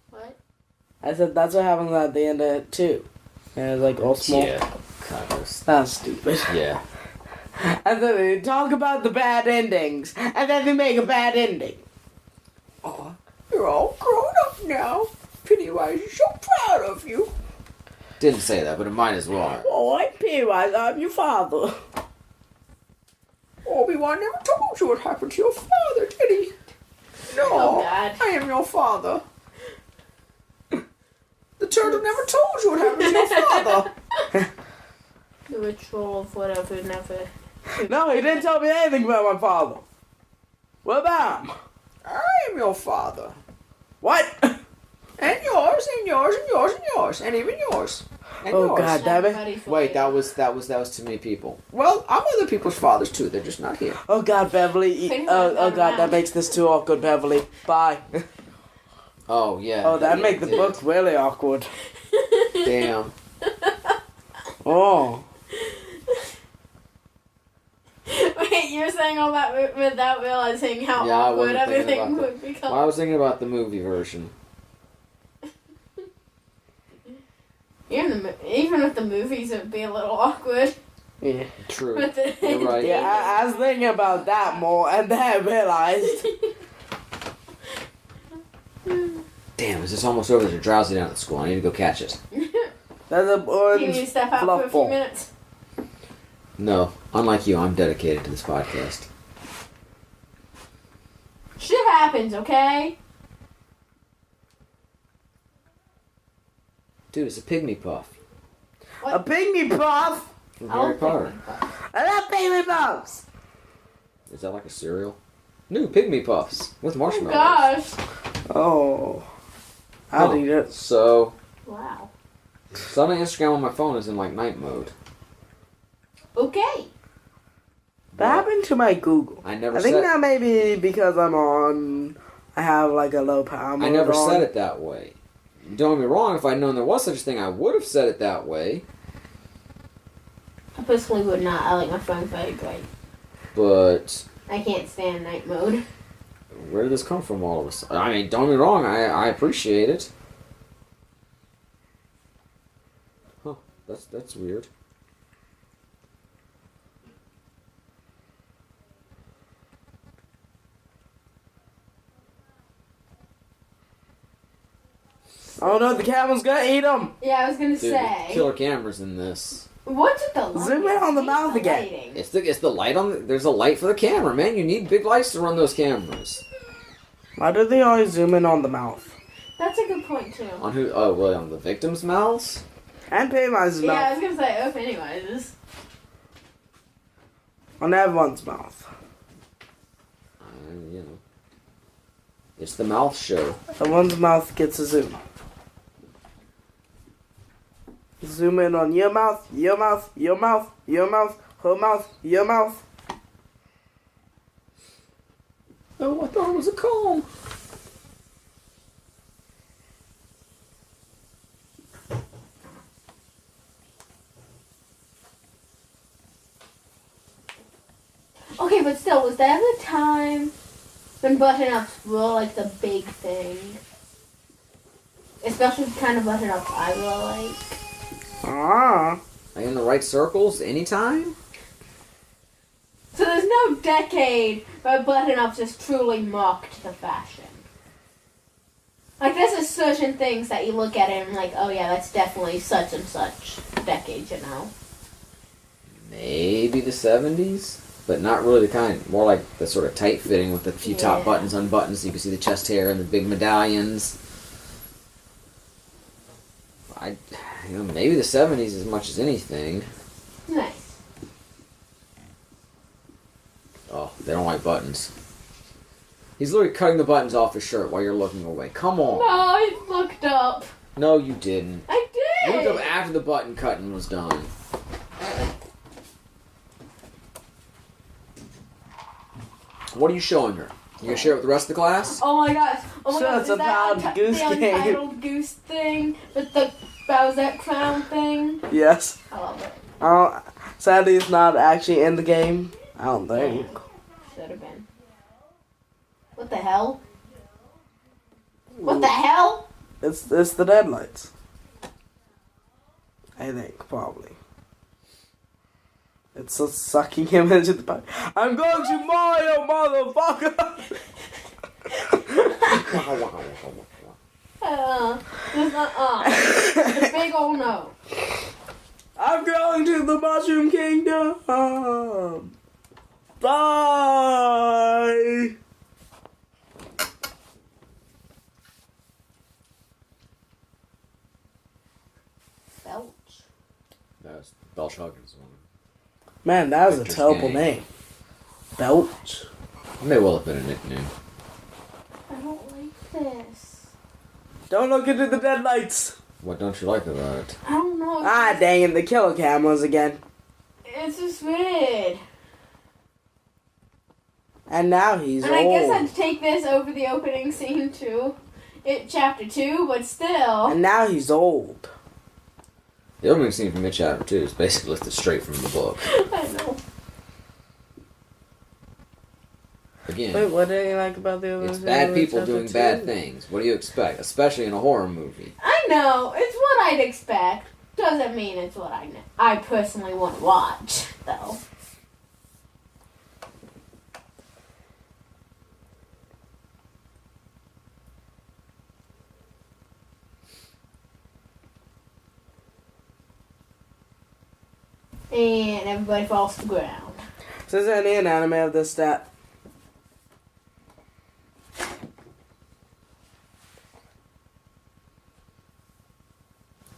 What? I said that's what happens at the end of it too. And it's like all small. Yeah. Kind of. That's stupid. Yeah. And then they talk about the bad endings, and then they make a bad ending. Oh, you're all grown up now. Pennywise is so proud of you. Didn't say that, but it might as well. Oh, I'm Pennywise, I'm your father. Obi-Wan never told you what happened to your father, did he? No, Oh, God. I am your father. The turtle never told you what happened to your father. The ritual of whatever never. No, he didn't tell me anything about my father. What about him? I am your father. What? And yours, and yours, and yours, and yours, and even yours. And Oh, yours. God damn it. Everybody Wait, that was too many people. Well, I'm other people's fathers too. They're just not here. Oh God, Beverly. Oh God, that makes this too awkward, Beverly. Bye. Oh yeah. Oh, that Yeah, make the it did. book really awkward. Damn. Oh. Wait, you're saying all that without realizing how Yeah, I awkward wasn't thinking everything about would become. Well, I was thinking about the movie version. Even if the movies would be a little awkward. Yeah. True. With the You're right. Yeah, I was thinking about that more, and then I realized. Damn, is this almost over? There's a drowsy down at school. I need to go catch it. There's a You need orange to step out for a fluff few ball. minutes. No, unlike you, I'm dedicated to this podcast. Shit happens, okay? Dude, it's a pygmy puff A pygmy puff. from I Harry love Potter. I love pygmy puffs. Is that like a cereal? New pygmy puffs with Oh marshmallows. gosh. Oh. I'll Huh. eat it. So, Wow. my Instagram on my phone is in like night mode. Okay. What happened to my Google? I never I think said. that may be because I'm on. I have like a low power mode I never on. said it that way. Don't get me wrong. If I'd known there was such a thing, I would have said it that way. I personally would not. I like my phone very bright. But I can't stand night mode. where did this come from all of a sudden? I mean, don't get me wrong. I appreciate it. Huh? That's weird. Oh no, the camel's gonna eat him. Yeah, I was gonna Dude, say. killer cameras in this. What's with the light? Zoom in on the It's mouth again. lighting. It's the light on. There's a light for the camera, man. You need big lights to run those cameras. Why do they always zoom in on the mouth? That's a good point too. On who? Oh, well, on the victims' mouths. And Pennywise's Yeah, I mouth. was gonna say, oh, Pennywise. On everyone's mouth. You know, it's the mouth show. Everyone's mouth gets a zoom. Zoom in on your mouth, your mouth, your mouth, your mouth. Her mouth. Your mouth. Oh, I thought it was a comb. Okay, but still, was that the time when button-ups were like the big thing? Especially the kind of button-ups I really like. Ah. Are you in the right circles anytime? So there's no decade where button-ups just truly mocked the fashion. Like, there's just certain things that you look at it and like, oh yeah, that's definitely such and such decade, you know? Maybe the 70s, but not really the kind. More like the sort of tight fitting with the few top Yeah. buttons unbuttoned so you can see the chest hair and the big medallions. Maybe the 70s as much as anything. Nice. Oh, they don't like buttons. He's literally cutting the buttons off his shirt while you're looking away. Come on. No, I looked up. No, you didn't. I You did! looked up after the button cutting was done. What are you showing her? You gonna share it with the rest of the class? Oh my gosh. Oh my So gosh. it's Is a that proud goose the game. Untitled Goose thing with the Bowsette clown thing? Yes. I love it. Sadly, it's not actually in the game. I don't think. Should have been. What the hell? What the hell? It's the deadlights. I think, probably. It's just sucking him into the pipe. I'm going to Mario, motherfucker! There's not, it's a big old no. I'm going to the Mushroom Kingdom! Bye! Belch. That's Belch Huggins one. Man, that was a Victor's terrible game. name. Belch. It may well have been a nickname. I don't like this. Don't look into the deadlights! What don't you like about it? I don't know. Ah, dang it, the killer cameras again. It's just weird. And now he's And old. I guess I'd take this over the opening scene too. Chapter 2, but still. And now he's old. The opening scene from It Chapter 2 is basically lifted straight from the book. I know. Again, Wait, what do you like about the other it's bad people doing bad things. What do you expect? Especially in a horror movie. I know. It's what I'd expect. Doesn't mean it's what I personally want to watch, though. And everybody falls to the ground. So is there any anime of this stat?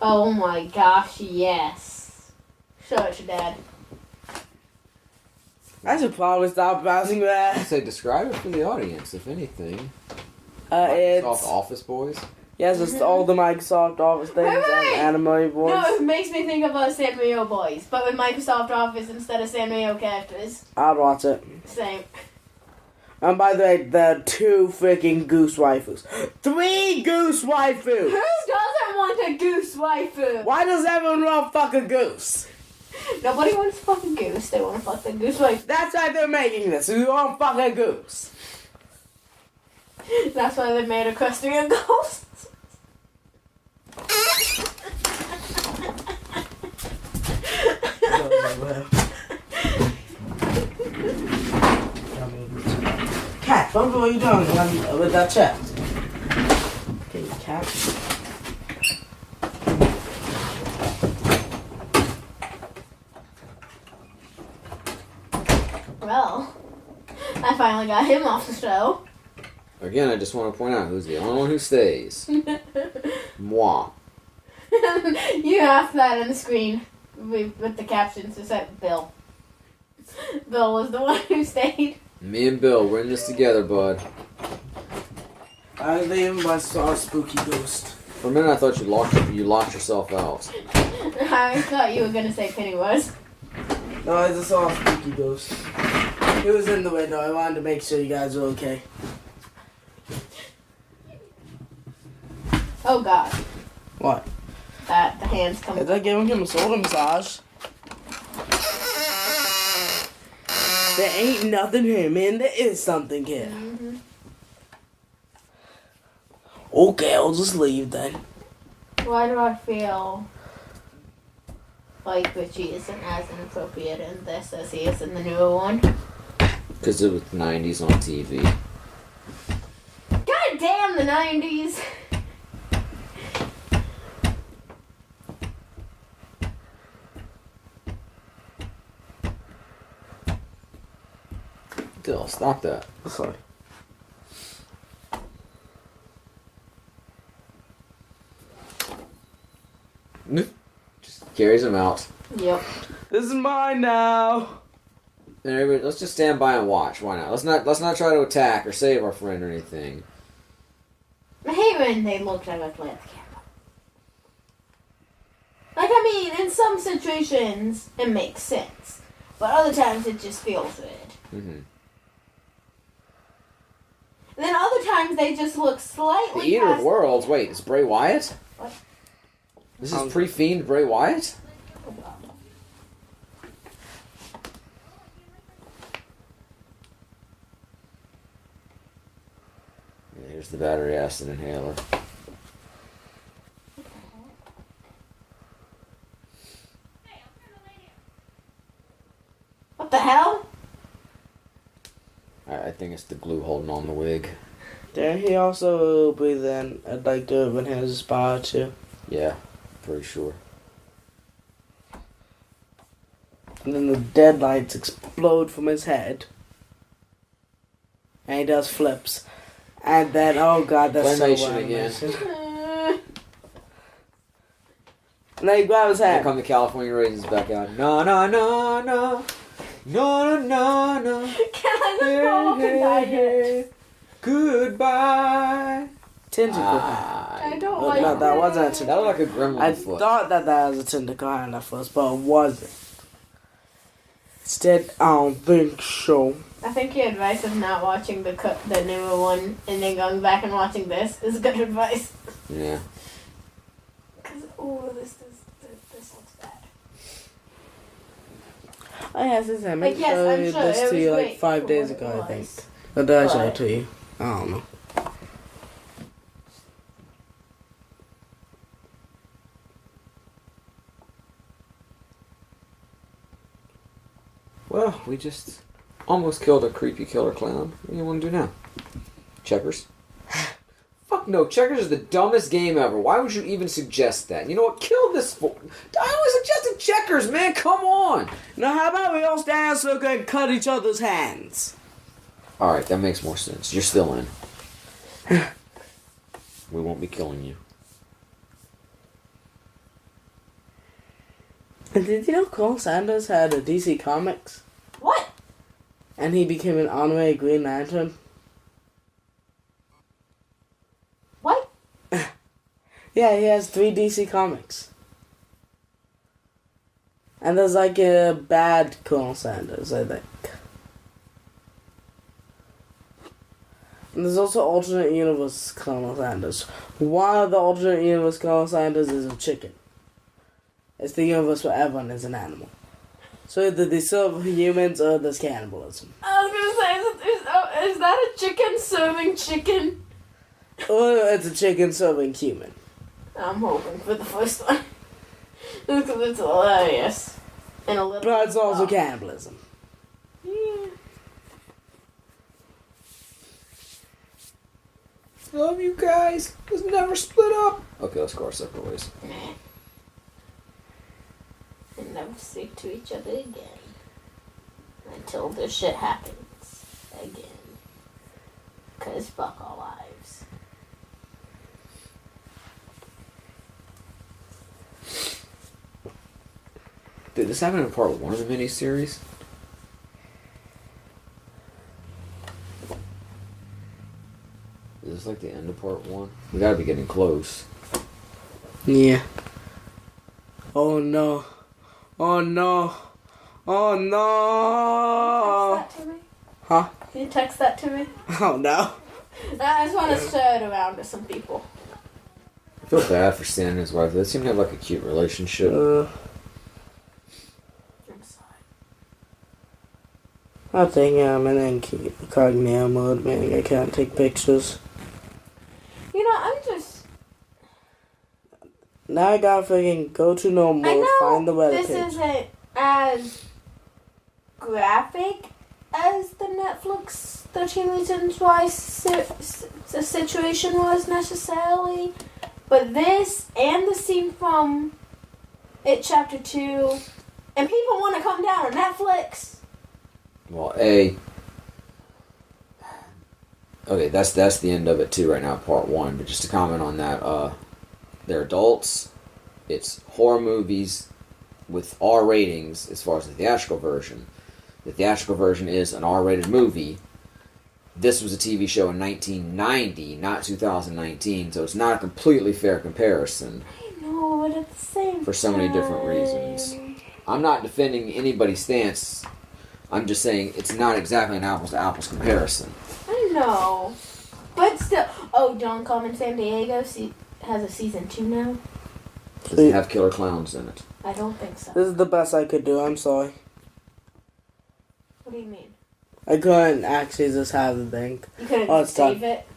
Oh my gosh, yes. Show it to Dad. I should probably stop browsing I'd that. say describe it for the audience, if anything. It's Microsoft Office Boys. yes, it's all the Microsoft Office things Wait. and anime voice. No, it makes me think of Sanrio boys, but with Microsoft Office instead of Sanrio characters. I'd watch it. Same. And by the way, the 2 freaking goose waifus. 3 goose Who waifus! doesn't want a goose waifu? Why does everyone want to fuck a goose? Nobody wants to fuck a goose. They want to fuck the goose waifu. That's why they're making this. We want to fuck a goose. That's why they made a Crustian ghost. Cat, what are you doing with that chest? Okay, cat. Well, I finally got him off the show. Again, I just want to point out who's the only one who stays. Moi. You have that on the screen with the captions. It said Bill. Bill was the one who stayed. Me and Bill, we're in this together, bud. I leave my saw a spooky ghost. For a minute, I thought you locked yourself out. I thought you were gonna say Pennywise. No, I just saw a spooky ghost. He was in the window. I wanted to make sure you guys were okay. Oh God. What? That the hands come. Is that giving him a shoulder massage? There ain't nothing here, man. There is something here. Mm-hmm. Okay, I'll just leave then. Why do I feel like Richie isn't as inappropriate in this as he is in the newer one? Because it was 90s on TV. God damn the 90s! Dill, stop that. Sorry. Just carries him out. Yep. This is mine now. And everybody, let's just stand by and watch. Why not? Let's not try to attack or save our friend or anything. I hate when they look directly at the camera. Like, I mean, in some situations, it makes sense. But other times, it just feels weird. Mm-hmm. And then other times, they just look slightly The Eater of past- Worlds. Wait, it's Bray Wyatt? What? This is pre-fiend Bray Wyatt? Yeah, here's the battery acid inhaler. What the hell? I think it's the glue holding on the wig. There, he also breathed in. I'd like to when he has his power too. Yeah, pretty sure. And then the dead lights explode from his head. And he does flips. And then, oh god, that's so Claymation well again. animation. And then he grabs his Here hand. come the California Raisins back out. No, no, no, no. No, no, no. Can I just go up and die yet? Goodbye. Tentacle hand. I don't Oh, like no, that wasn't a it. tentacle. That looked like a gremlin I foot. thought that was a tentacle hand at first, but it wasn't. Instead, I don't think so. I think your advice of not watching the newer one and then going back and watching this is good advice. Yeah. Because, this looks bad. Oh yes, it's him. I Like, yes, I'm showed sure this it to was you like great 5 for days what ago, it I think. was. Or did I show But- it to you? I don't know. Well, we just almost killed a creepy killer clown. What do you want to do now? Checkers? Fuck no, checkers is the dumbest game ever. Why would you even suggest that? You know what? Kill this for. I always suggested checkers, man. Come on. Now, how about we all stand in a circle and cut each other's hands? Alright, that makes more sense. You're still in. We won't be killing you. And did you know Colonel Sanders had a DC Comics? What? And he became an honorary Green Lantern? What? Yeah, he has 3 DC Comics. And there's like a bad Colonel Sanders, I think. And there's also alternate universe Colonel Sanders. One of the alternate universe Colonel Sanders is a chicken. It's the universe where everyone is an animal. So either they serve humans or there's cannibalism. I was gonna say, is that a chicken serving chicken? Or it's a chicken serving human. I'm hoping for the first one. Because it's hilarious. And a little. But it's also cannibalism. Yeah. Love you guys. Let's never split up. Okay, let's go our separate ways. And never speak to each other again. Until this shit happens. Again. Because fuck our lives. Did this happen in part 1 of the miniseries? Is this like the end of part 1? We gotta be getting close. Yeah. Oh no. Oh no. Oh no! Text that to me? Huh? Can you text that to me? Oh no. I just want to show it around to some people. I feel bad for Stan and his wife. They seem to have like a cute relationship. I'm sorry. I think I'm in incognito mode, man. I can't take pictures. You know, I'm just... Now I gotta freaking go to no I mode, find the know web this page. isn't as graphic as the Netflix 13 Reasons Why the situation was necessarily, but this and the scene from It Chapter 2, and people want to come down on Netflix. Well, okay, that's the end of it too right now, part 1. But just to comment on that, they're adults. It's horror movies with R ratings as far as the theatrical version. The theatrical version is an R-rated movie. This was a TV show in 1990, not 2019, so it's not a completely fair comparison I know, but at the same for so many different reasons. I'm not defending anybody's stance. I'm just saying it's not exactly an apples-to-apples comparison. I know, but still. Oh, John Carmen San Diego has a season 2 now? Does it have killer clowns in it? I don't think so. This is the best I could do, I'm sorry. What do you mean? I couldn't actually just have the thing. You couldn't Oh, it's save done. it?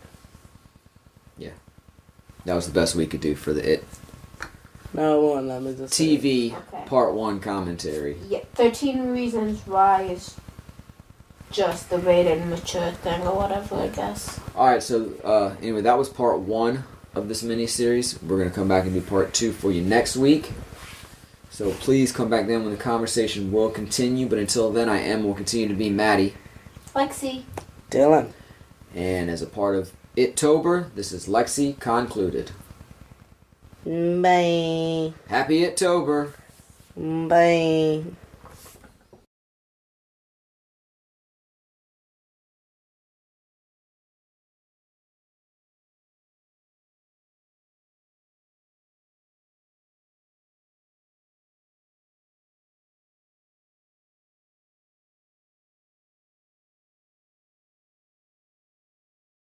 That was the best we could do for the It No, it won't let me just TV Okay. Part 1 commentary. Yeah, 13 Reasons Why is just the rated mature thing or whatever, I guess. Alright, so anyway, that was part 1 of this mini-series. We're going to come back and do part 2 for you next week. So please come back then when the conversation will continue. But until then, I will continue to be Maddie. Lexi. Dylan. And as a part of It-tober, this is Lexi concluded. Bye. Happy It-tober! Bye.